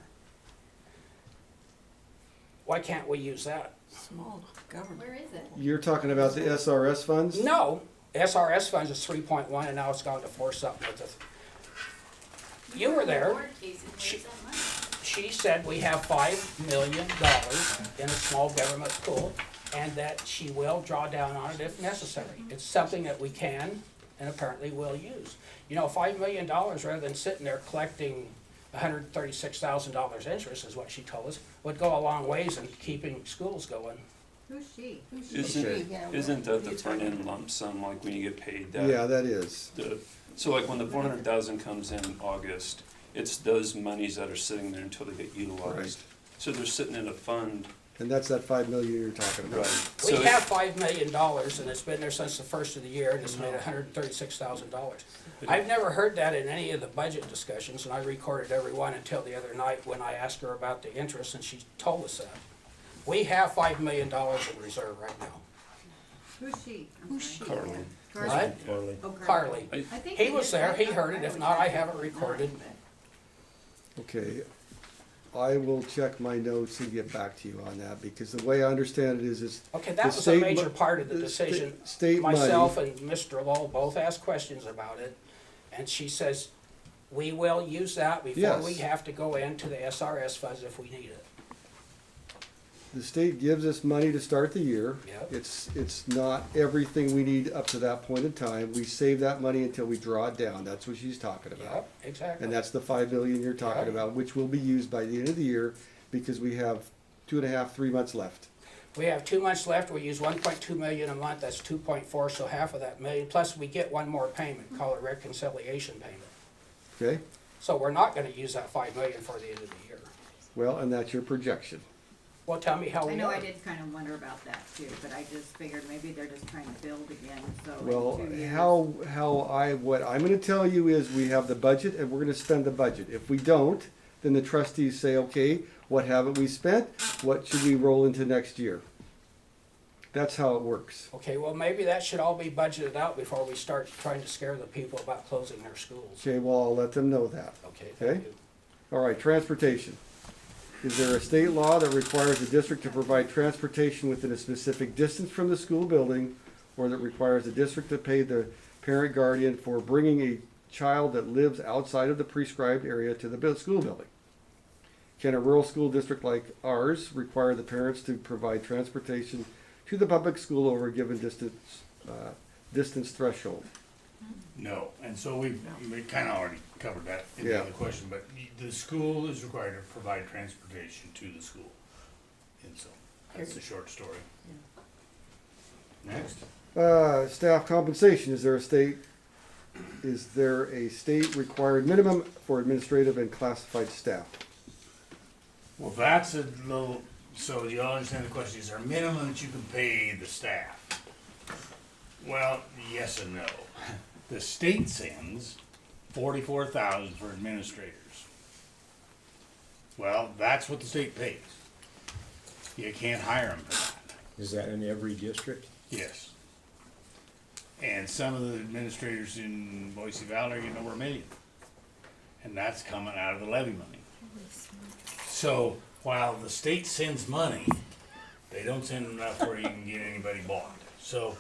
Why can't we use that? Small government. Where is it? You're talking about the SRS funds? No, SRS funds is 3.1 and now it's gone to 4 something with the. You were there. She said we have $5 million in a small government pool and that she will draw down on it if necessary. It's something that we can and apparently will use. You know, $5 million rather than sitting there collecting $136,000 interest is what she told us, would go a long ways in keeping schools going. Who's she? Isn't that the front end lump sum, like when you get paid that? Yeah, that is. So like when the 400,000 comes in August, it's those monies that are sitting there until they get utilized. Right. So they're sitting in a fund, And that's that 5 million you're talking about. right? We So have $5 million and it's been there since the first of the year and it's made $136,000. I've never heard that in any of the budget discussions and I recorded every one until the other night when I asked her about the interest and she told us that. We have $5 million in reserve right now. Who's she? Who's she? Carly. What? Orly. Oh, Carly. I think He they was just there, said he that. heard it, if not, I have it recorded. Okay, I will check my notes and get back to you on that, because the way I understand it is Okay, the that was a state major mo- part of the the decision. state money. Myself and Mr. Lowell both asked questions about it, and she says, we will use that before we Yes. have to go into the SRS funds if we need it. The state gives us money to start the year. Yep. It's not everything we need up to that point in time. We save that money until we draw it down. That's what she's talking about. Yep, exactly. And that's the 5 million you're talking Yep. about, which will be used by the end of the year, because we have 2.5, 3 months left. We have 2 months left, we use 1.2 million a month, that's 2.4, so half of that million, plus we get one more payment, called a reconciliation payment. Okay? So we're not gonna use that 5 million for the end of the year. Well, and that's your projection. Well, tell me how I we know are. I did kind of wonder about that too, but I just figured maybe they're just trying to build again, so Well, in 2 years. what I'm gonna tell you is we have the budget and we're gonna spend the budget. If we don't, then the trustees say, okay, what haven't we spent? What should we roll into next year? That's how it works. Okay, well, maybe that should all be budgeted out before we start trying to scare the people about closing their schools. Okay, well, I'll let them know that. Okay, Okay. thank you. All right, transportation. Is there a state law that requires the district to provide transportation within a specific distance from the school building, or that requires the district to pay the parent guardian for bringing a child that lives outside of the prescribed area to the school building? Can a rural school district like ours require the parents to provide transportation to the public school over a given distance threshold? No, and so we kinda already covered that in the Yeah. other question, but the school is required to provide transportation to the school. And so, that's the short story. Next. Staff compensation, is there a state required minimum for administrative and classified staff? Well, that's a little, so you all understand the question, is there a minimum that you can pay the staff? Well, yes and no. The state sends 44,000 for administrators. Well, that's what the state pays. You can't hire them for that. Is that in every district? Yes. And some of the administrators in Boise Valley are getting over $1 million. And that's coming out of the levy money. So while the state sends money, they don't send enough where you can get anybody bought. So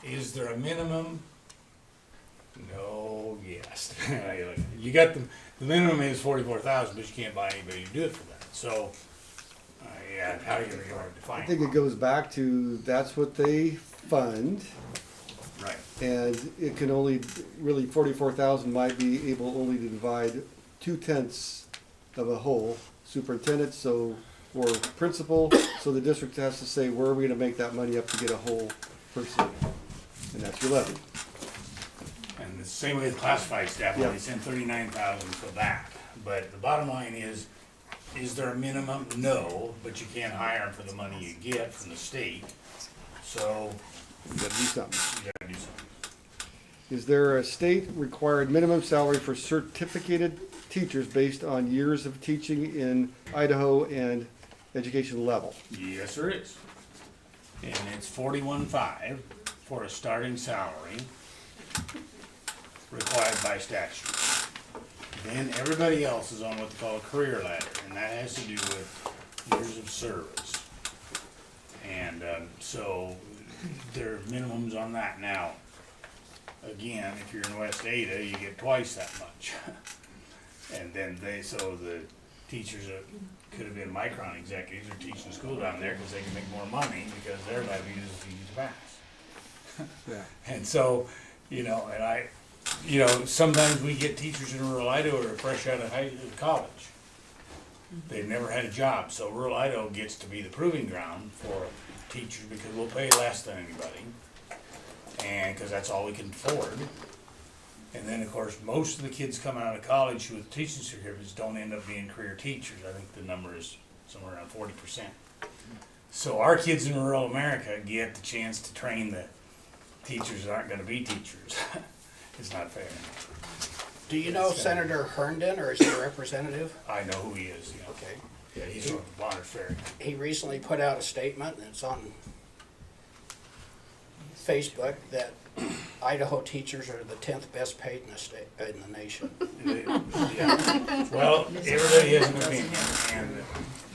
is there a minimum? No, yes. You got the minimum is 44,000, but you can't buy anybody to do it for that. So, yeah, how are you going to I define think it? it goes back to, that's what they fund, Right. and it can only, really 44,000 might be able only to divide 2/10 of a whole. Superintendent, so, or principal, so the district has to say, where are we gonna make that money up to get a whole person? And that's your levy. And the same way with classified staff, Yeah. they send 39,000 for that. But the bottom line is there a minimum? No, but you can't hire them for the money you get from the state. So You gotta do something. you gotta do something. Is there a state required minimum salary for certificated teachers based on years of teaching in Idaho and education level? Yes, there is. And it's 41.5 for a starting salary required by statute. Then everybody else is on what they call a career ladder, and that has to do with years of service. And so there are minimums on that. Now, again, if you're in West Ada, you get twice that much. And then so the teachers that could have been Micron executives are teaching school down there because they can make more money because their levy is to pass. Yeah. And so, sometimes we get teachers in rural Idaho who are fresh out of college. They've never had a job, so rural Idaho gets to be the proving ground for teachers because we'll pay less than anybody. And because that's all we can afford. And then, of course, most of the kids coming out of college with teaching certificates don't end up being career teachers. I think the number is somewhere around 40%. So our kids in rural America get the chance to train the teachers that aren't going to be teachers. It's not fair. Do you know Senator Herndon, or is he a representative? I know who he is. Yeah. Okay. Yeah, he's from Bonner's Ferry. He recently put out a statement, and it's on Facebook, that Idaho teachers are the 10th best paid in the state, in the nation. Yeah. Well, everybody has an opinion, and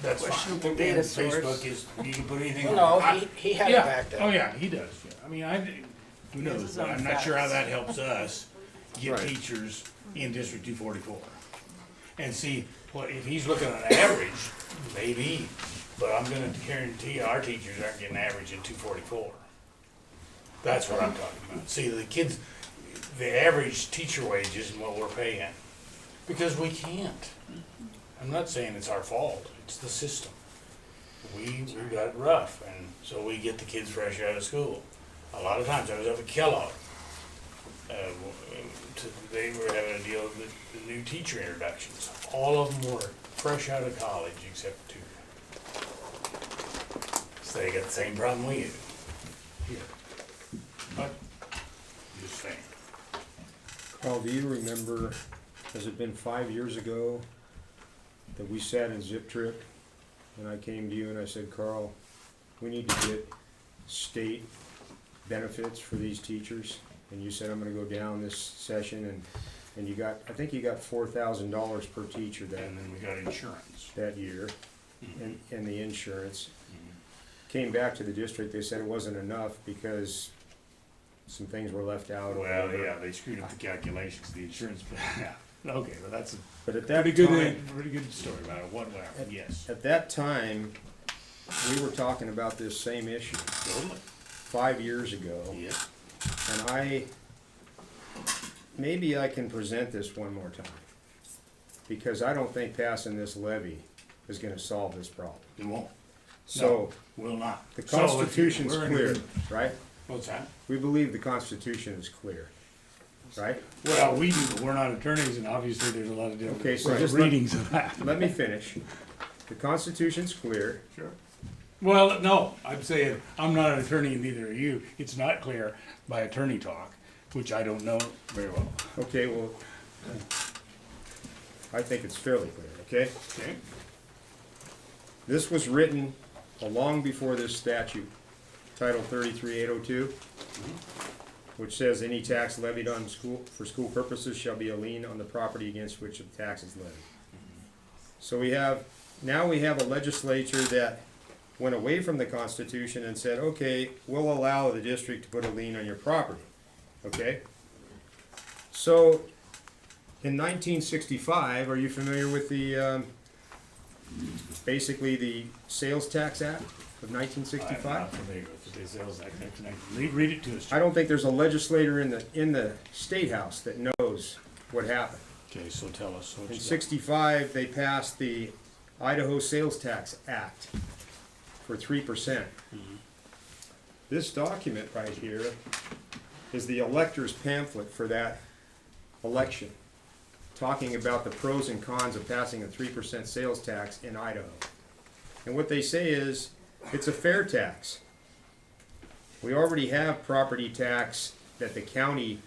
that's fine. Questionable And data Facebook source. is, you can put anything on. No, he had it Yeah. backed up. Oh, yeah, he does. Yeah. I mean, who knows? his But own I'm not sure how facts. that helps us get Right. teachers in District 244. And see, well, if he's looking at an average, maybe, but I'm gonna guarantee you our teachers aren't getting average in 244. That's what I'm talking about. See, the kids, the average teacher wages and what we're paying, because we can't. I'm not saying it's our fault, it's the system. We got it rough, and so we get the kids fresh out of school. A lot of times, I was up at Kellogg. They were having a deal with the new teacher introductions. All of them were fresh out of college except two. So they got the same problem we do here. But, just saying. Carl, do you remember, has it been 5 years ago that we sat in Zip Trip and I came to you and I said, Carl, we need to get state benefits for these teachers, and you said I'm gonna go down this session, and you got, I think you got $4,000 per teacher And then we got insurance. that year, and the insurance. Came back to the district, they said it wasn't enough because some things were left out or Well, whatever. yeah, they screwed up the calculations, the insurance, yeah, okay, well, that's a But at that pretty good story about it, what happened, yes. At that time, we were talking about this same issue Totally. 5 years ago. Yep. And maybe I can present this one more time. Because I don't think passing this levy is gonna solve this problem. It won't. So, Will not. the So if Constitution's we're in clear, agreement- right? What's that? We believe the Constitution is clear, right? Well, we do, but we're not attorneys, and obviously there's a lot of Okay, so different just readings of that. let me finish. The Constitution's clear. Sure. Well, no, I'm saying, I'm not an attorney, and neither are you. It's not clear by attorney talk, which I don't know very well. Okay, well, I think it's fairly clear, okay? Okay? This was written long before this statute, Title 33-802, which says any tax levied on for school purposes shall be a lien on the property against which the tax is levied. So now we have a legislature that went away from the Constitution and said, okay, we'll allow the district to put a lien on your property, okay? So, in 1965, are you familiar with basically the Sales Tax Act of 1965? I'm not familiar with the sales act. Read it to us. I don't think there's a legislator in the State House that knows what happened. Okay, so tell us. In '65, they passed the Idaho Sales Tax Act for 3%. This document right here is the elector's pamphlet for that election, talking about the pros and cons of passing a 3% sales tax in Idaho. And what they say is, it's a fair tax. We already have property tax that the county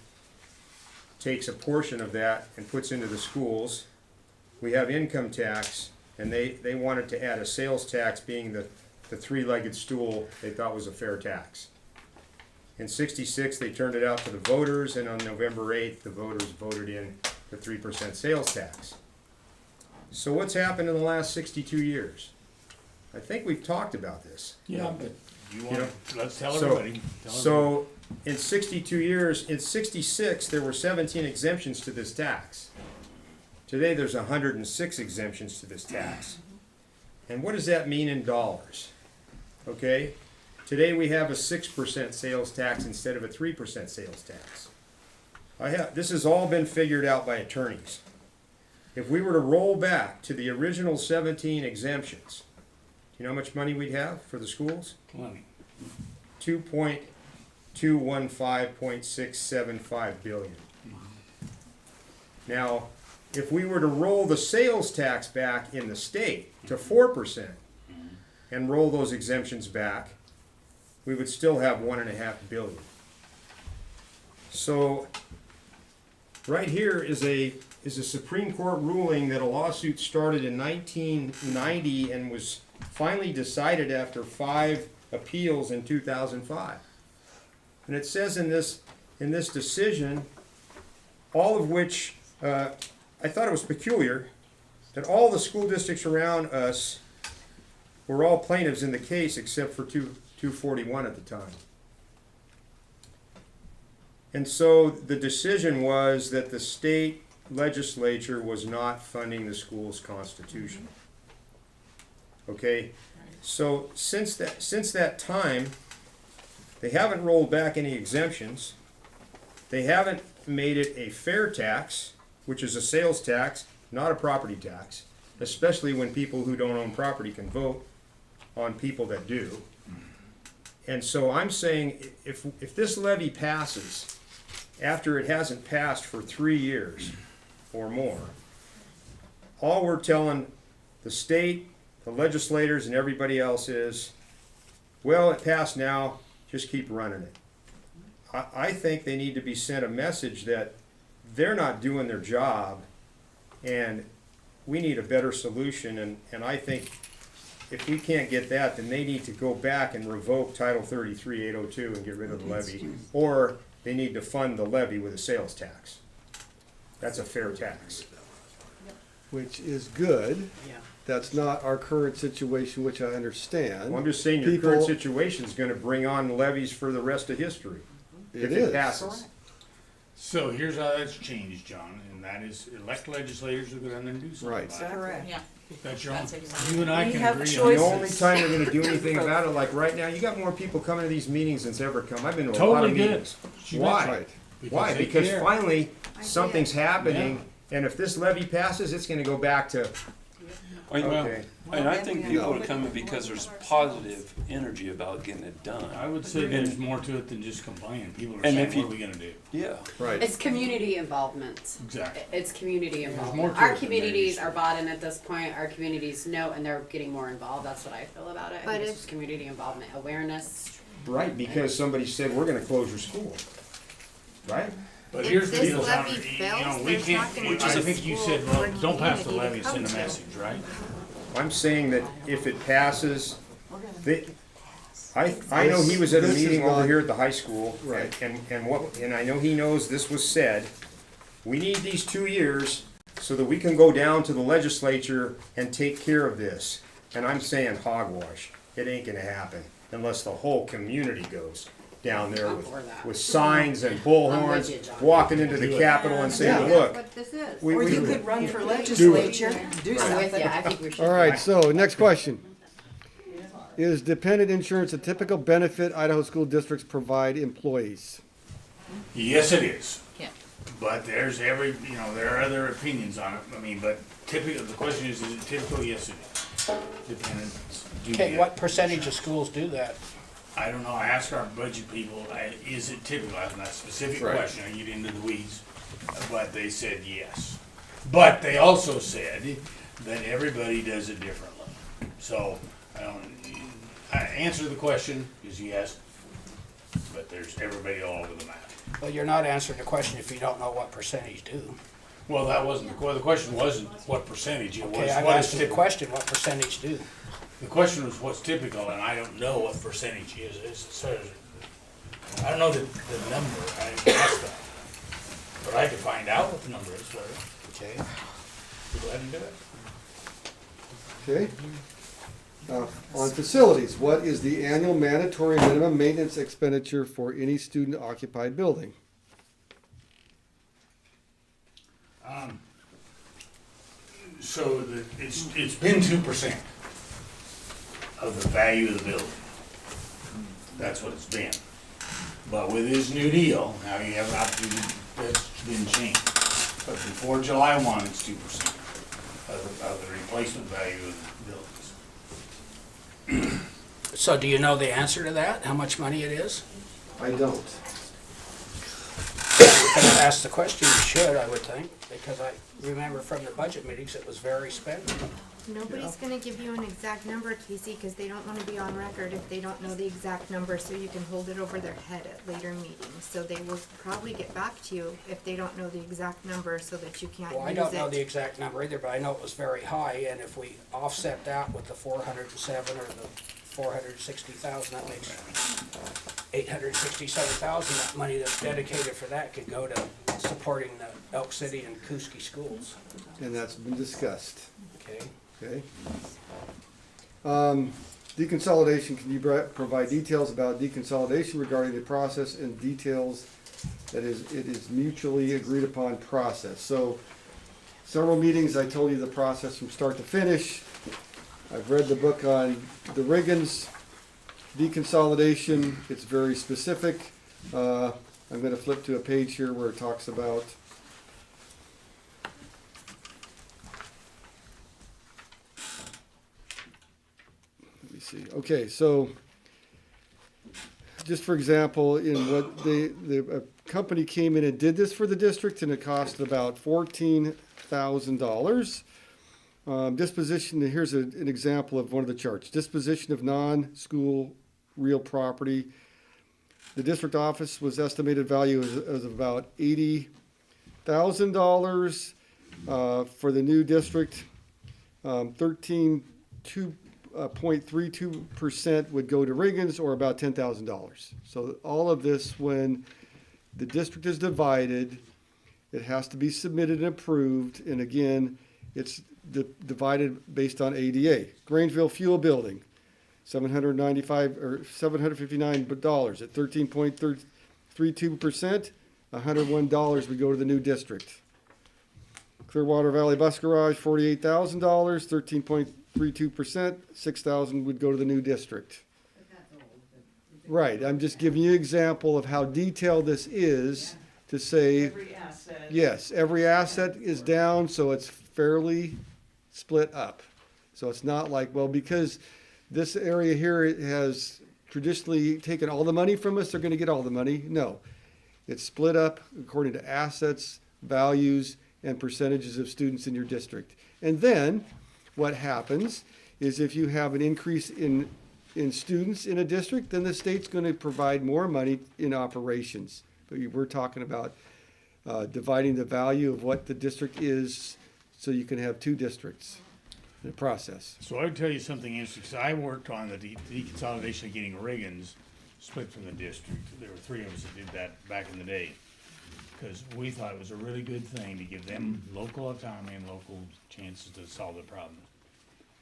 takes a portion of that and puts into the schools. We have income tax, and they wanted to add a sales tax, being the three-legged stool they thought was a fair tax. In '66, they turned it out to the voters, and on November 8th, the voters voted in the 3% sales tax. So what's happened in the last 62 years? I think we've talked about this. Yeah, but you know, want, let's tell so- everybody. Tell everybody. So, in 62 years, in '66, there were 17 exemptions to this tax. Today, there's 106 exemptions to this tax. And what does that mean in dollars? Okay? Today, we have a 6% sales tax instead of a 3% sales tax. This has all been figured out by attorneys. If we were to roll back to the original 17 exemptions, do you know how much money we'd have for the schools? Plenty. 2.215.675 billion. Now, if we were to roll the sales tax back in the state to 4% and roll those exemptions back, we would still have 1.5 billion. So, right here is a Supreme Court ruling that a lawsuit started in 1990 and was finally decided after 5 appeals in 2005. And it says in this decision, all of which, I thought it was peculiar, that all the school districts around us were all plaintiffs in the case except for 241 at the time. And so the decision was that the state legislature was not funding the school's constitution. Okay, so since that time, they haven't rolled back any exemptions. They haven't made it a fair tax, which is a sales tax, not a property tax, especially when people who don't own property can vote on people that do. And so I'm saying, if this levy passes after it hasn't passed for 3 years or more, all we're telling the state, the legislators, and everybody else is, well, it passed now, just keep running it. I think they need to be sent a message that they're not doing their job, and we need a better solution, and I think if we can't get that, then they need to go back and revoke Title 33-802 and get rid of the levy. Or they need to fund the levy with a sales tax. That's a fair tax. Which is good. Yeah. That's not our current situation, which I understand. Well, I'm just saying your current People- situation is gonna bring on levies for the rest of history. It If it is. passes. So here's how that's changed, John, and that is elect legislators to go down there and do something Right. about it. Correct. Yeah. That's your own, That's exactly- you and I We can have agree on The choices. that. only time they're gonna do anything about it, like right now, you got more people coming to these meetings than's ever come. I've been to a lot Totally of good. meetings. You Why? Right. Why? they Because care. finally, I see something's it. happening, and if this levy passes, it's gonna go back to, I mean, okay. and I think people are coming because there's positive energy about getting it done. I would say there's more to it than just complaining. People are And saying, if what you- are we gonna do? Yeah. Right. It's community involvement. Exactly. It's community more involvement. to Our it than communities there are bought in at this point. Our communities know, and they're getting more involved. That's what I feel about it. I But think it's if- just community involvement, awareness. Right, because somebody said, we're gonna close your school. Right? But If here's the this deal, levy John, fails, we there's not can't, gonna we- be I a think you school said, for well, don't pass the community levy, to come send a to. message, right? I'm saying that if it passes, I know he was at a This is meeting over not- here at the high school, Right. and I know he knows this was said. We need these 2 years so that we can go down to the legislature and take care of this. And I'm saying hogwash. It ain't gonna happen unless the whole community goes down there I'm for that. with signs and I'm bullhorns, with you, John. walking into the Capitol and saying, look, What this is. we, Or you we, could run for legislature, do I'm with something. you. I think we should. All right, so next question. Is dependent insurance a typical benefit Idaho school districts provide employees? Yes, it is. Yeah. But there's there are other opinions on it. I mean, but typically, the question is it typical? Yes, it is. Dependents do Okay, get- what percentage of schools do that? I don't know, I asked our budget people, is it typical? That's not a specific Right. question, I get into the weeds, but they said yes. But they also said that everybody does it differently. So, answer to the question is yes, but there's everybody all over the map. Well, you're not answering the question if you don't know what percentage do. Well, that wasn't, the question wasn't what percentage, it was Okay, I've what is asked you the typical. question, what percentage do? The question was what's typical, and I don't know what percentage is. I don't know the number, I didn't ask that. But I could find out what the number is for you. Okay. Go ahead and do it. Okay. On facilities, what is the annual mandatory minimum maintenance expenditure for any student occupied building? So it's been 2% of the value of the building. That's what it's been. But with this new deal, now you have an opportunity, that's been changed. But before July 1, it's 2% of the replacement value of the buildings. So do you know the answer to that, how much money it is? I don't. If I asked the question, you should, I would think, because I remember from the budget meetings, it was very spent. Nobody's gonna give you an exact number, Casey, because they don't wanna be on record if they don't know the exact number, so you can hold it over their head at later meetings. So they will probably get back to you if they don't know the exact number, so that you can't Well, I use don't know the it. exact number either, but I know it was very high, and if we offset that with the 407 or the 460,000, that makes 867,000. That money that's dedicated for that could go to supporting the Elk City and Kooskia schools, And that's been discussed, okay? okay? Deconsolidation, can you provide details about deconsolidation regarding the process and details that it is mutually agreed upon process? So, several meetings, I told you the process from start to finish. I've read the book on the Riggins deconsolidation. It's very specific. I'm gonna flip to a page here where it talks about let me see. Okay, so just for example, in what the company came in and did this for the district, and it cost about $14,000. Disposition, here's an example of one of the charts. Disposition of non-school real property. The district office was estimated value as about $80,000 for the new district. 13.2 0.32% would go to Riggins, or about $10,000. So all of this, when the district is divided, it has to be submitted and approved, and again, it's divided based on ADA. Grangeville Fuel Building, $759 at 13.32%, $101 would go to the new district. Clearwater Valley Bus Garage, $48,000, 13.32%, $6,000 would go to the new district. Right, I'm just giving you an example of how detailed this is to say. Every asset. Yes, every asset is down, so it's fairly split up. So it's not like, well, because this area here has traditionally taken all the money from us, they're gonna get all the money. No. It's split up according to assets, values, and percentages of students in your district. And then what happens is if you have an increase in students in a district, then the state's gonna provide more money in operations. But we're talking about dividing the value of what the district is so you can have two districts in the process. So I would tell you something interesting, 'cause I worked on the deconsolidation of getting Riggins split from the district. There were 3 of us that did that back in the day. Because we thought it was a really good thing to give them local autonomy and local chances to solve the problem.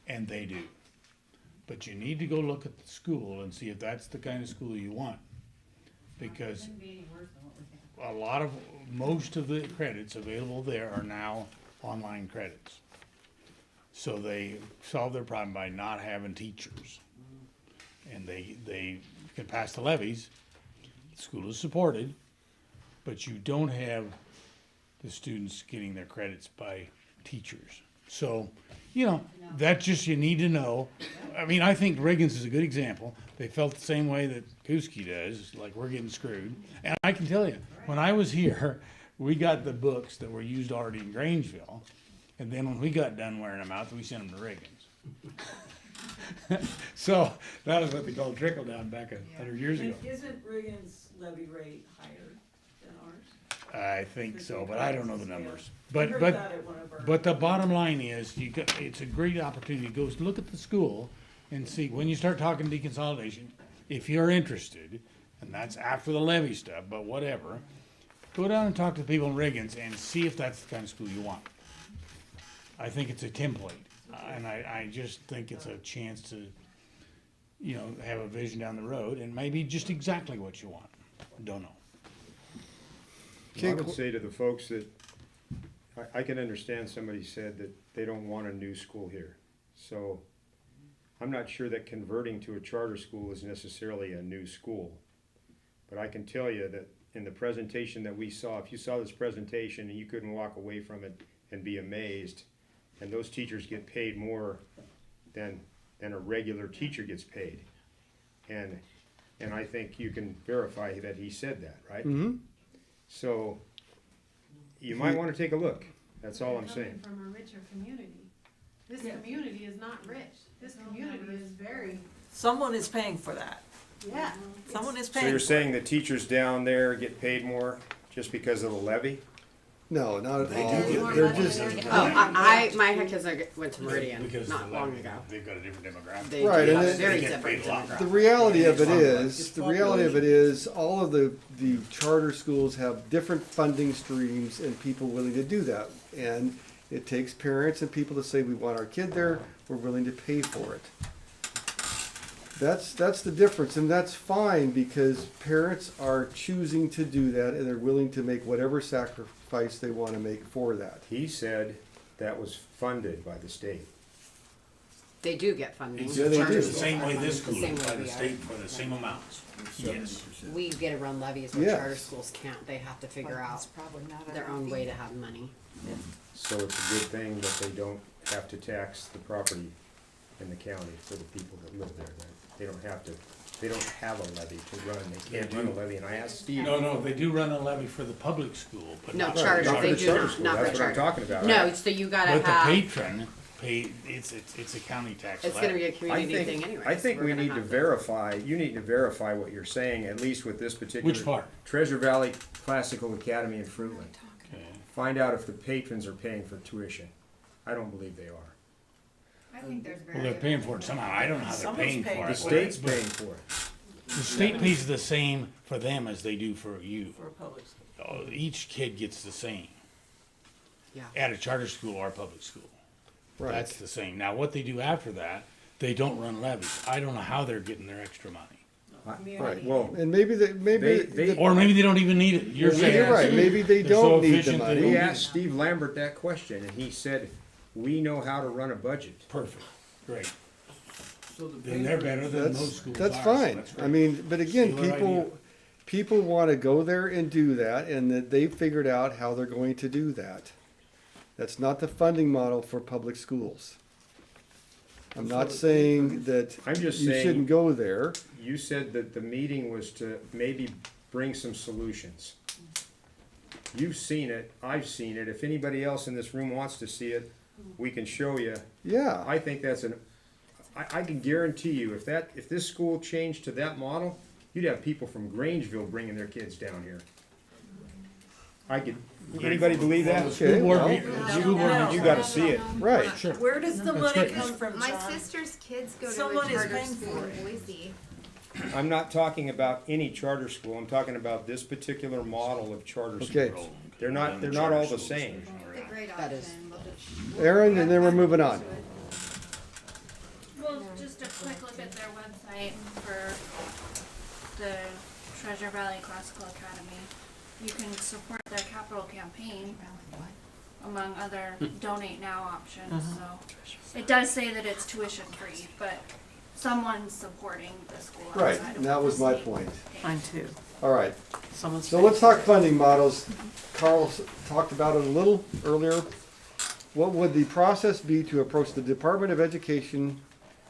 And they do. But you need to go look at the school and see if that's the kind of school you want. Because most of the credits available there are now online credits. So they solve their problem by not having teachers. And they can pass the levies, the school is supported, but you don't have the students getting their credits by teachers. So, that's just, you need to know. I mean, I think Riggins is a good example. They felt the same way that Kooskia does, like we're getting screwed. And I can tell you, when I was here, we got the books that were used already in Grangeville. And then when we got done wearing them out, we sent them to Riggins. So that was what they called trickle down back 100 years ago. Isn't Riggins' levy rate higher than ours? I think so, but I don't know the numbers. I heard that at one of our- But the bottom line is, it's a great opportunity to go look at the school and see, when you start talking deconsolidation, if you're interested, and that's after the levy stuff, but whatever, go down and talk to the people in Riggins and see if that's the kind of school you want. I think it's a template, and I just think it's a chance to, have a vision down the road, and maybe just exactly what you want. Don't know. I would say to the folks that, I can understand somebody said that they don't want a new school here. So I'm not sure that converting to a charter school is necessarily a new school. But I can tell you that in the presentation that we saw, if you saw this presentation and you couldn't walk away from it and be amazed, and those teachers get paid more than a regular teacher gets paid. And I think you can verify that he said that, right? Mm-hmm. So you might want to take a look. That's all I'm saying. From a richer community. This community is not rich. This community is very. Someone is paying for that. Yeah. Someone is So paying. you're saying the teachers down there get paid more just because of the levy? No, not at They all. do get They're paid just, more. My kids went to Meridian Because not of the long levy, ago. They've got a different demographic. They Right, do and have a it- very They get different paid a lot. demographic. the reality of it It's is, all of the charter schools have different funding streams and people willing to do that. And it takes parents and people to say, we want our kid there, we're willing to pay for it. That's the difference, and that's fine, because parents are choosing to do that, and they're willing to make whatever sacrifice they want to make for that. He said that was funded by the state. They do get funding. It's Yeah, they charged do. the same way this school Same is, way by the we are. state for the same amounts. Yes. We get to run levies where Yes. charter schools can't. They have to figure out It's probably not their own way to have money. So it's a good thing that they don't have to tax the property in the county for the people that live there. They don't have a levy to run. They can't run a levy. And I asked Steve. No, they do run a levy for the public school, but No, not charter, not for they the do charter not, school. not for That's what I'm charter. talking about. No, so you gotta But the have, patron it's a county tax it's levy. gonna be a community thing anyway. I think we need to verify, you need to verify what you're saying, at least with this particular. Which part? Treasure Valley Classical Academy in Fruitland. Okay. Find out if the patrons are paying for tuition. I don't believe they are. I think there's Well, they're paying for it somehow. I don't know how they're paying for it. The state's paying for it. The state pays the same for them as they do for you. For a public school. Each kid gets the same. Yeah. At a charter school or a public school. Right. That's the same. Now, what they do after that, they don't run levies. I don't know how they're getting their extra money. Right, well, and maybe Or maybe they don't even need it. You're Well, saying. you're right. Maybe they they're so don't need the efficient, they money. don't We need it. asked Steve Lambert that question, and he said, we know how to run a budget. Perfect, great. So the Then they're better than most that's, schools that's are, so fine. that's I great. mean, but again, Still an idea. people wanna go there and do that, and that they figured out how they're going to do that. That's not the funding model for public schools. I'm not saying that I'm just you saying- shouldn't go there. You said that the meeting was to maybe bring some solutions. You've seen it, I've seen it. If anybody else in this room wants to see it, we can show you. Yeah, I think I can guarantee you, if this school changed to that model, you'd have people from Grangeville bringing their kids down here. Anybody believe that? okay, well, You gotta see it. right. Where does the money great. come from, My sister's kids go to Someone a is charter paying school for in Boise. I'm not talking about any charter school, I'm talking about this particular model of charter Okay. school. They're not all the same. It's a great option. We'll just- Aaron, and then we're moving on. Well, just a quick look at their website for the Treasure Valley Classical Academy. You can support their capital campaign, among other donate now options, so. It does say that it's tuition free, but someone's supporting the school Right, outside of and that what was the my state point. pays. Mine too. All right, Someone's. so let's talk funding models. Carl talked about it a little earlier. What would the process be to approach the Department of Education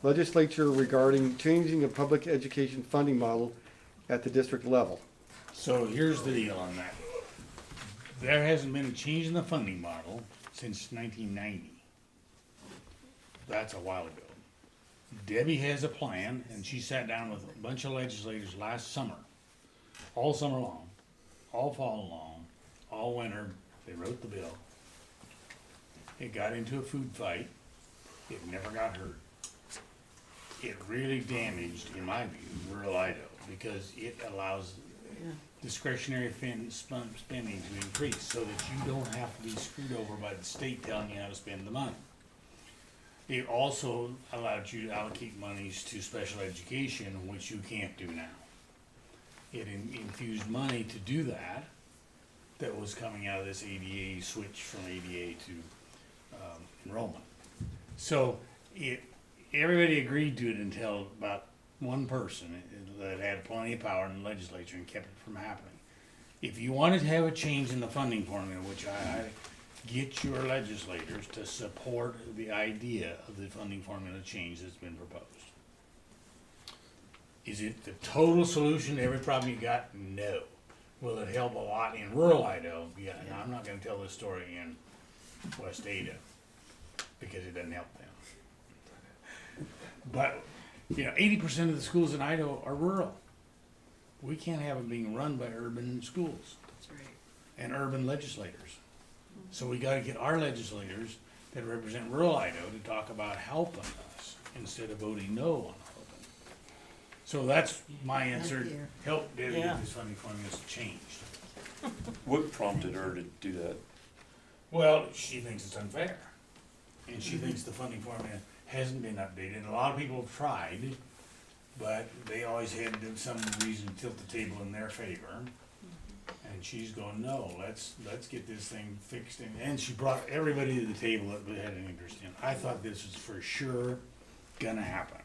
legislature regarding changing a public education funding model at the district level? So here's the deal on that. There hasn't been a change in the funding model since 1990. That's a while ago. Debbie has a plan, and she sat down with a bunch of legislators last summer, all summer long, all fall long, all winter. They wrote the bill. It got into a food fight. It never got heard. It really damaged, in my view, rural Idaho, because it allows discretionary spending to increase so that you don't have to be screwed over by the state telling you how to spend the money. It also allowed you to allocate monies to special education, which you can't do now. It infused money to do that was coming out of this ADA switch from ADA to enrollment. So everybody agreed to it until about one person that had plenty of power in the legislature and kept it from happening. If you wanted to have a change in the funding formula, which I get your legislators to support the idea of the funding formula change that's been proposed. Is it the total solution to every problem you got? No. Will it help a lot in rural Idaho? Yeah, and I'm not gonna tell this story in West Ada, because it doesn't help them. But, 80% of the schools in Idaho are rural. We can't have them being run by urban schools. That's right. And urban legislators. So we gotta get our legislators that represent rural Idaho to talk about helping us instead of voting no on helping. So that's my answer, help Debbie get this funding formulas changed. What prompted her to do that? Well, she thinks it's unfair. And she thinks the funding formula hasn't been updated. And a lot of people have tried, but they always had some reason to tilt the table in their favor. And she's going, no, let's get this thing fixed. And she brought everybody to the table that had an interest in it. I thought this was for sure gonna happen.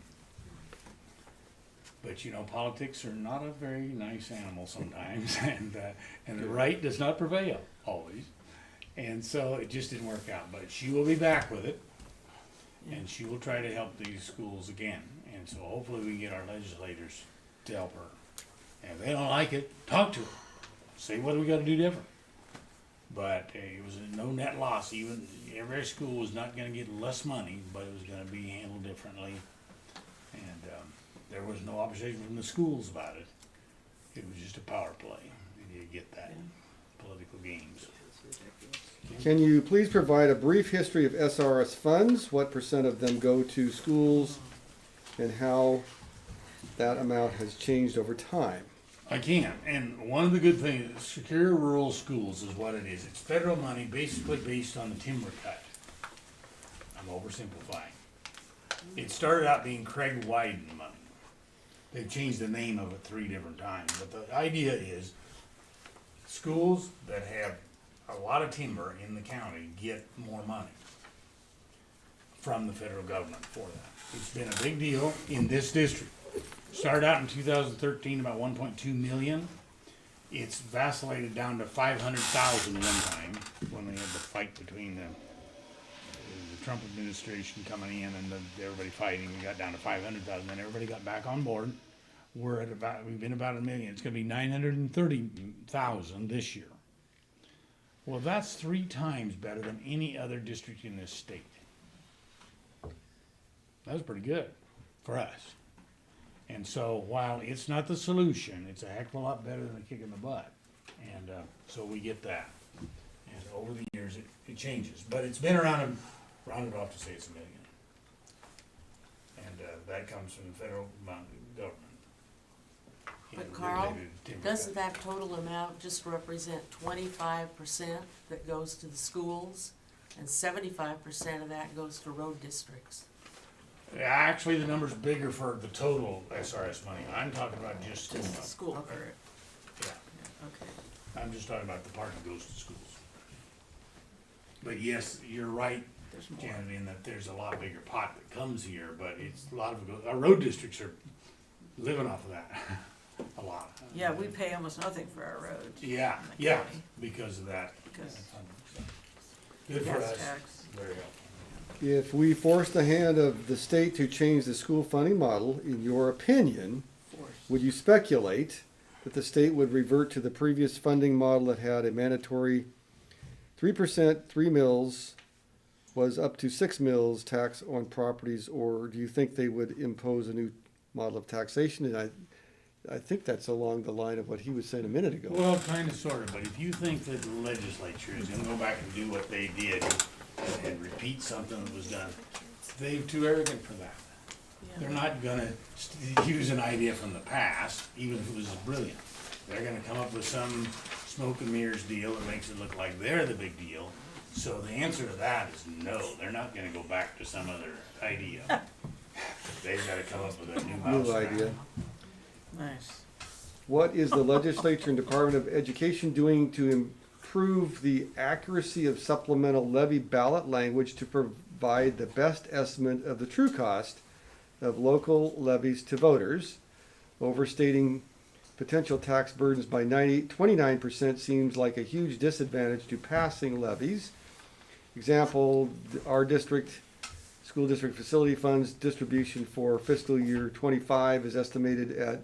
But politics are not a very nice animal sometimes, and the right does not prevail always. And so it just didn't work out. But she will be back with it, and she will try to help these schools again. And so hopefully we can get our legislators to help her. And if they don't like it, talk to her. Say what do we gotta do different. But it was a no net loss. Even every school was not gonna get less money, but it was gonna be handled differently. And there was no opposition from the schools about it. It was just a power play. And you get that. political games. Can you please provide a brief history of SRS funds? What percent of them go to schools and how that amount has changed over time? I can, and one of the good things, Secure Rural Schools is what it is. It's federal money basically based on the timber cut. I'm oversimplifying. It started out being Craig Wyden money. They've changed the name of it 3 different times, but the idea is schools that have a lot of timber in the county get more money from the federal government for that. It's been a big deal in this district. Started out in 2013 about 1.2 million. It's vacillated down to 500,000 one time when they had the fight between the Trump administration coming in and everybody fighting. We got down to 500,000, then everybody got back on board. We've been about $1 million. It's going to be 930,000 this year. Well, that's 3 times better than any other district in this state. That was pretty good for us. And so while it's not the solution, it's a heck of a lot better than a kick in the butt. And so we get that. And over the years, it changes. But it's been around, rounded off to say it's $1 million. And that comes from the federal government. But Carl, doesn't that total amount just represent 25% that goes to the schools and 75% of that goes to road districts? Actually, the number's bigger for the total SRS money. I'm talking about just school money. School. Okay. Yeah. Okay. I'm just talking about the part that goes to schools. But yes, you're right, Janet, in that there's a lot bigger pot that comes here, but it's a lot of it goes, our road districts are living off of that. A lot. Yeah, we pay almost nothing for our roads. Yeah, in the yeah, county. because of that. Because Good for gas us. tax. Very helpful. If we force the hand of the state to change the school funding model, in your opinion, would you speculate that the state would revert to the previous funding model that had a mandatory 3%, 3 mills, was up to 6 mills tax on properties, or do you think they would impose a new model of taxation? And I think that's along the line of what he was saying a minute ago. Well, kind of, sort of, but if you think that the legislature is gonna go back and do what they did and repeat something that was done, they're too arrogant for that. They're not gonna use an idea from the past, even if it was brilliant. They're gonna come up with some smoke and mirrors deal that makes it look like they're the big deal. So the answer to that is no, they're not gonna go back to some other idea. They've gotta come up with a new mousetrap. idea. Nice. What is the legislature and Department of Education doing to improve the accuracy of supplemental levy ballot language to provide the best estimate of the true cost of local levies to voters? Overstating potential tax burdens by 29% seems like a huge disadvantage to passing levies. Example, our district, school district facility funds distribution for fiscal year 25 is estimated at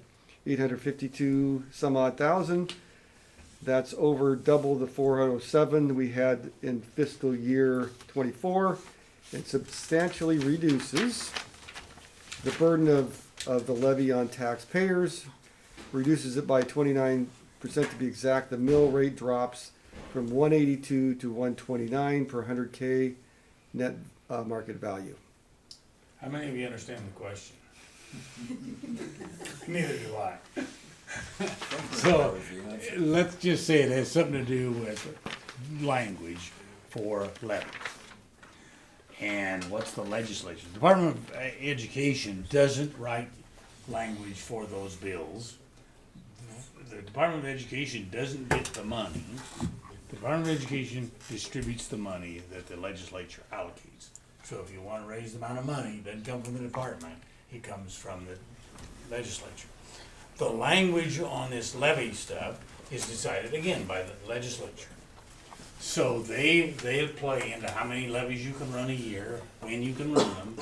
852 some odd thousand. That's over double the 407 we had in fiscal year 24. It substantially reduces the burden of the levy on taxpayers, reduces it by 29% to be exact. The mill rate drops from 182 to 129 per 100K net market value. How many of you understand the question? Neither do I. So, let's just say it has something to do with language for levies. And what's the legislation? The Department of Education doesn't write language for those bills. The Department of Education doesn't get the money. The Department of Education distributes the money that the legislature allocates. So if you want to raise the amount of money, it doesn't come from the department, it comes from the legislature. The language on this levy stuff is decided again by the legislature. So they play into how many levies you can run a year, when you can run them,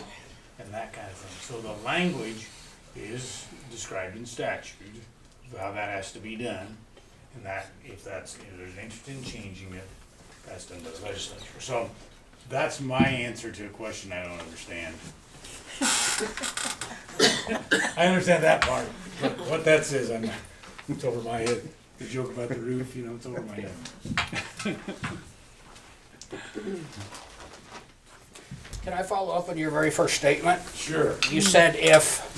and that kind of thing. So the language is described in statute, how that has to be done, and that if there's an interest in changing it, that's done by the legislature. So that's my answer to a question I don't understand. I understand that part, but what that says, it's over my head. The joke about the roof, you know, it's over my head. Can I follow up on your very first statement? Sure. You said if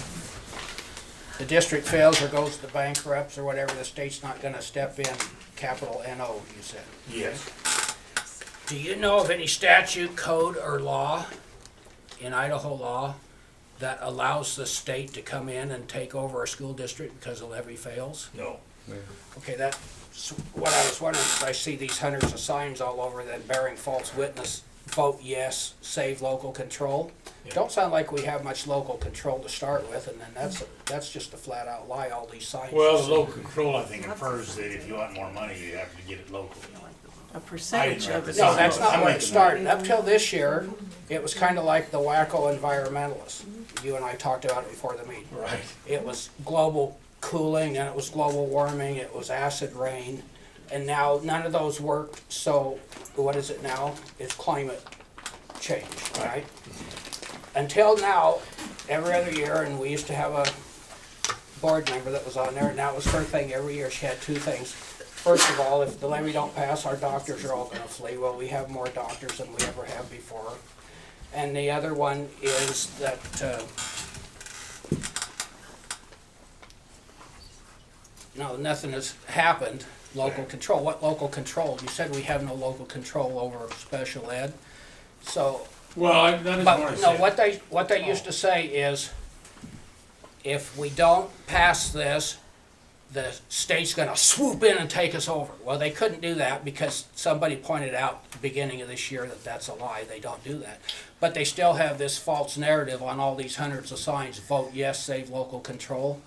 the district fails or goes to bankrupts or whatever, the state's not gonna step in, capital N-O, you said. Yes. Do you know of any statute, code, or law in Idaho law that allows the state to come in and take over a school district because a levy fails? No. Okay, that's what I was wondering, 'cause I see these hundreds of signs all over that bearing false witness, vote yes, save local control. Don't sound like we have much local control to start with, and then that's just a flat out lie, all these signs. Well, the local control, I think, infers that if you want more money, you have to get it locally. A percentage of it. No, that's not where it started. Up till this year, it was kind of like the wacko environmentalists. You and I talked about it before the meeting. Right. It was global cooling, and it was global warming, it was acid rain, and now none of those work, so what is it now? It's climate change, right? Until now, every other year, and we used to have a board member that was on there, and that was her thing every year. She had two things. First of all, if the levy don't pass, our doctors are all gonna flee. Well, we have more doctors than we ever have before. And the other one is that, no, nothing has happened, local control. What local control? You said we have no local control over special ed. So, Well, that is what I but said. no, what they used to say is, if we don't pass this, the state's gonna swoop in and take us over. Well, they couldn't do that because somebody pointed out at the beginning of this year that that's a lie, they don't do that. But they still have this false narrative on all these hundreds of signs, vote yes, save local control.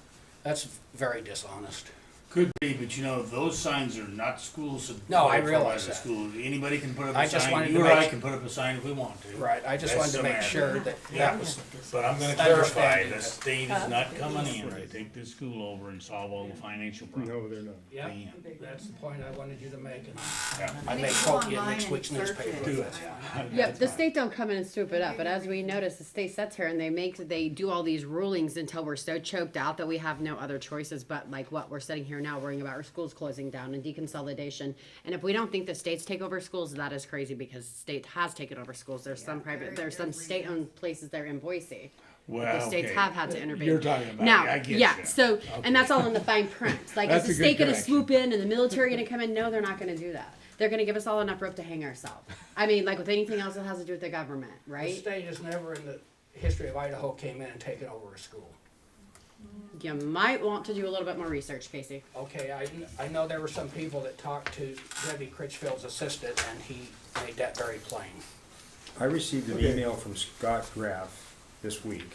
That's very dishonest. Could be, but you know, those signs are not schools. No, I realize that. School. Anybody can put up I a just sign. wanted You to or I make- can put up a sign if we want to. Right, I just wanted to make sure that Yeah. that was, But I'm gonna clarify, understanding the that. state is not coming in to take this school over and solve all the financial problems. No, they're not. yeah, They that's the point I wanted you to make. And Yeah. I may quote you in next week's newspaper. Do if it. that's fine. Yep, the state don't come in and swoop it up, but as we notice, the state sits here and they do all these rulings until we're so choked out that we have no other choices but like what we're sitting here now worrying about our schools closing down and deconsolidation. And if we don't think the states take over schools, that is crazy because state has taken over schools. There's some private, there's some state-owned places there in Boise. Well, The states okay. have had to intervene. You're talking about, now, I get yeah. you. So, Okay. and that's all in the fine print. Like, That's is the a good state going to correction. swoop in and the military going to come in? No, they're not going to do that. They're going to give us all enough rope to hang ourselves. I mean, like with anything else that has to do with the government, The right? state has never in the history of Idaho came in and taken over a school. You might want to do a little bit more research, Casey. Okay, I know there were some people that talked to Debbie Critchfield's assistant, and he made that very plain. I received an Okay. email from Scott Graff this week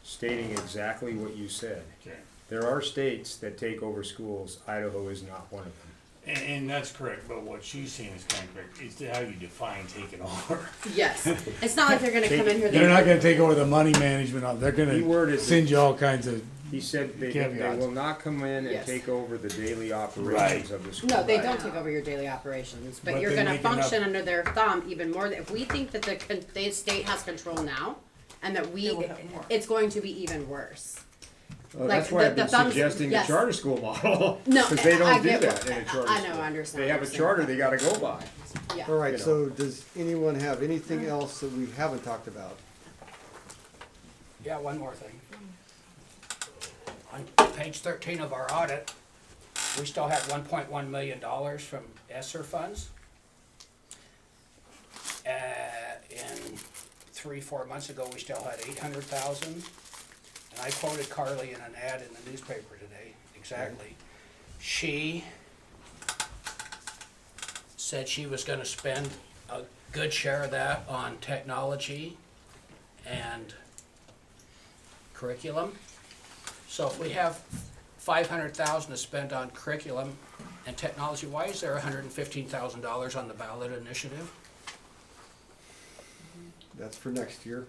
stating exactly what you said. Okay. There are states that take over schools. Idaho is not one of them. And that's correct, but what she's saying is kind of correct. It's how you define taking over. Yes. It's not like they're going to come in here. They're not gonna take over the money management. They're He worded gonna send you all kinds of. He said they Caveats. will not come in and Yes. take over the daily operations of the school. No, they don't take over your daily operations, but But you're they going to make enough- function under their thumb even more. If we think that the state has control now, and that it's going to be even worse. Well, Like, that's why I've the been thumbs- suggesting yes. the charter school model. No, Because they I don't do get that what- in a charter I school. know, I understand They what have a you're saying. charter they gotta go by. Yeah. All right, You know. so does anyone have anything else that we haven't talked about? Yeah, one more thing. On page 13 of our audit, we still had $1.1 million from ESSER funds. In 3-4 months ago, we still had 800,000. And I quoted Carly in an ad in the newspaper today, exactly. She said she was gonna spend a good share of that on technology and curriculum. So if we have 500,000 to spend on curriculum and technology, why is there $115,000 on the ballot initiative? That's for next year.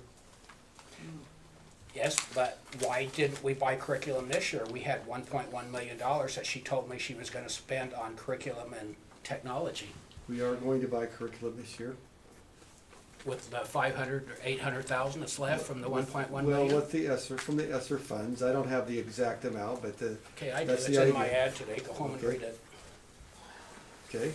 Yes, but why didn't we buy curriculum this year? We had $1.1 million that she told me she was gonna spend on curriculum and technology. We are going to buy curriculum this year. with the 500 or 800,000 that's left from the 1.1 Well, million? with the ESSER, from the ESSER funds, I don't have the exact amount, but Okay, I do, that's it's the in my idea. ad today, go home and Okay. read it. Okay,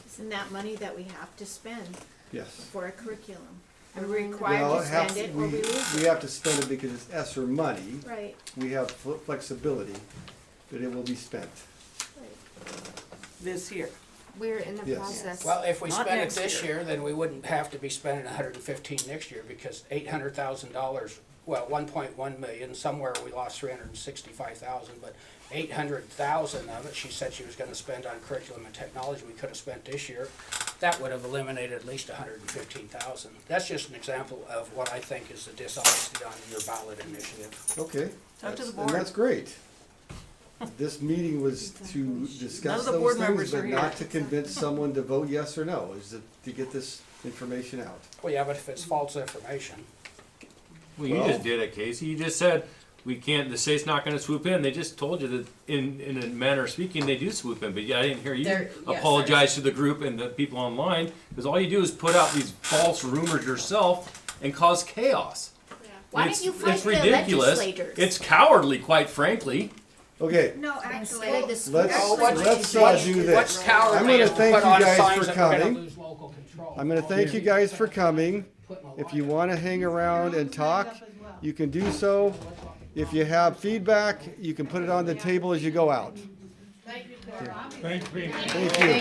Isn't that money that we have to spend yes. for a curriculum? Are we Well, required to it has spend it to- or we lose We it? have to spend it because it's ESSER money. Right, We have flexibility, but it will be spent. This year. We're in the Yes. process. Well, if we Not spend it next this year. year, then we wouldn't have to be spending 115 next year, because $800,000, well, 1.1 million, somewhere we lost 365,000, but 800,000 of it, she said she was gonna spend on curriculum and technology we could have spent this year. That would have eliminated at least 115,000. That's just an example of what I think is the dishonesty on your ballot initiative. Okay. Talk to the And board. that's great. This meeting was to None discuss of the those board things, members are but here. not to convince someone to vote yes or no, is to get this information out. Well, yeah, but if it's false information, Well, you Well- just did it, Casey. You just said we can't. The state's not going to swoop in. They just told you that, in a manner of speaking, they do swoop in. But yeah, I didn't hear you There- yes, apologize to the group and the people online, because all you do is put out these false rumors yourself and cause chaos. Why It's- don't you fight it's the ridiculous. legislators? It's cowardly, quite frankly. Okay, no, actually, let's, Oh, let's do what's this. cowardly I'm gonna is to thank put you on guys signs for that we're gonna coming. lose local control. I'm gonna thank you guys for coming. If you wanna hang around and talk, you can do so. If you have feedback, you can put it on the table as you go out. Thanks, Pete. Thank you.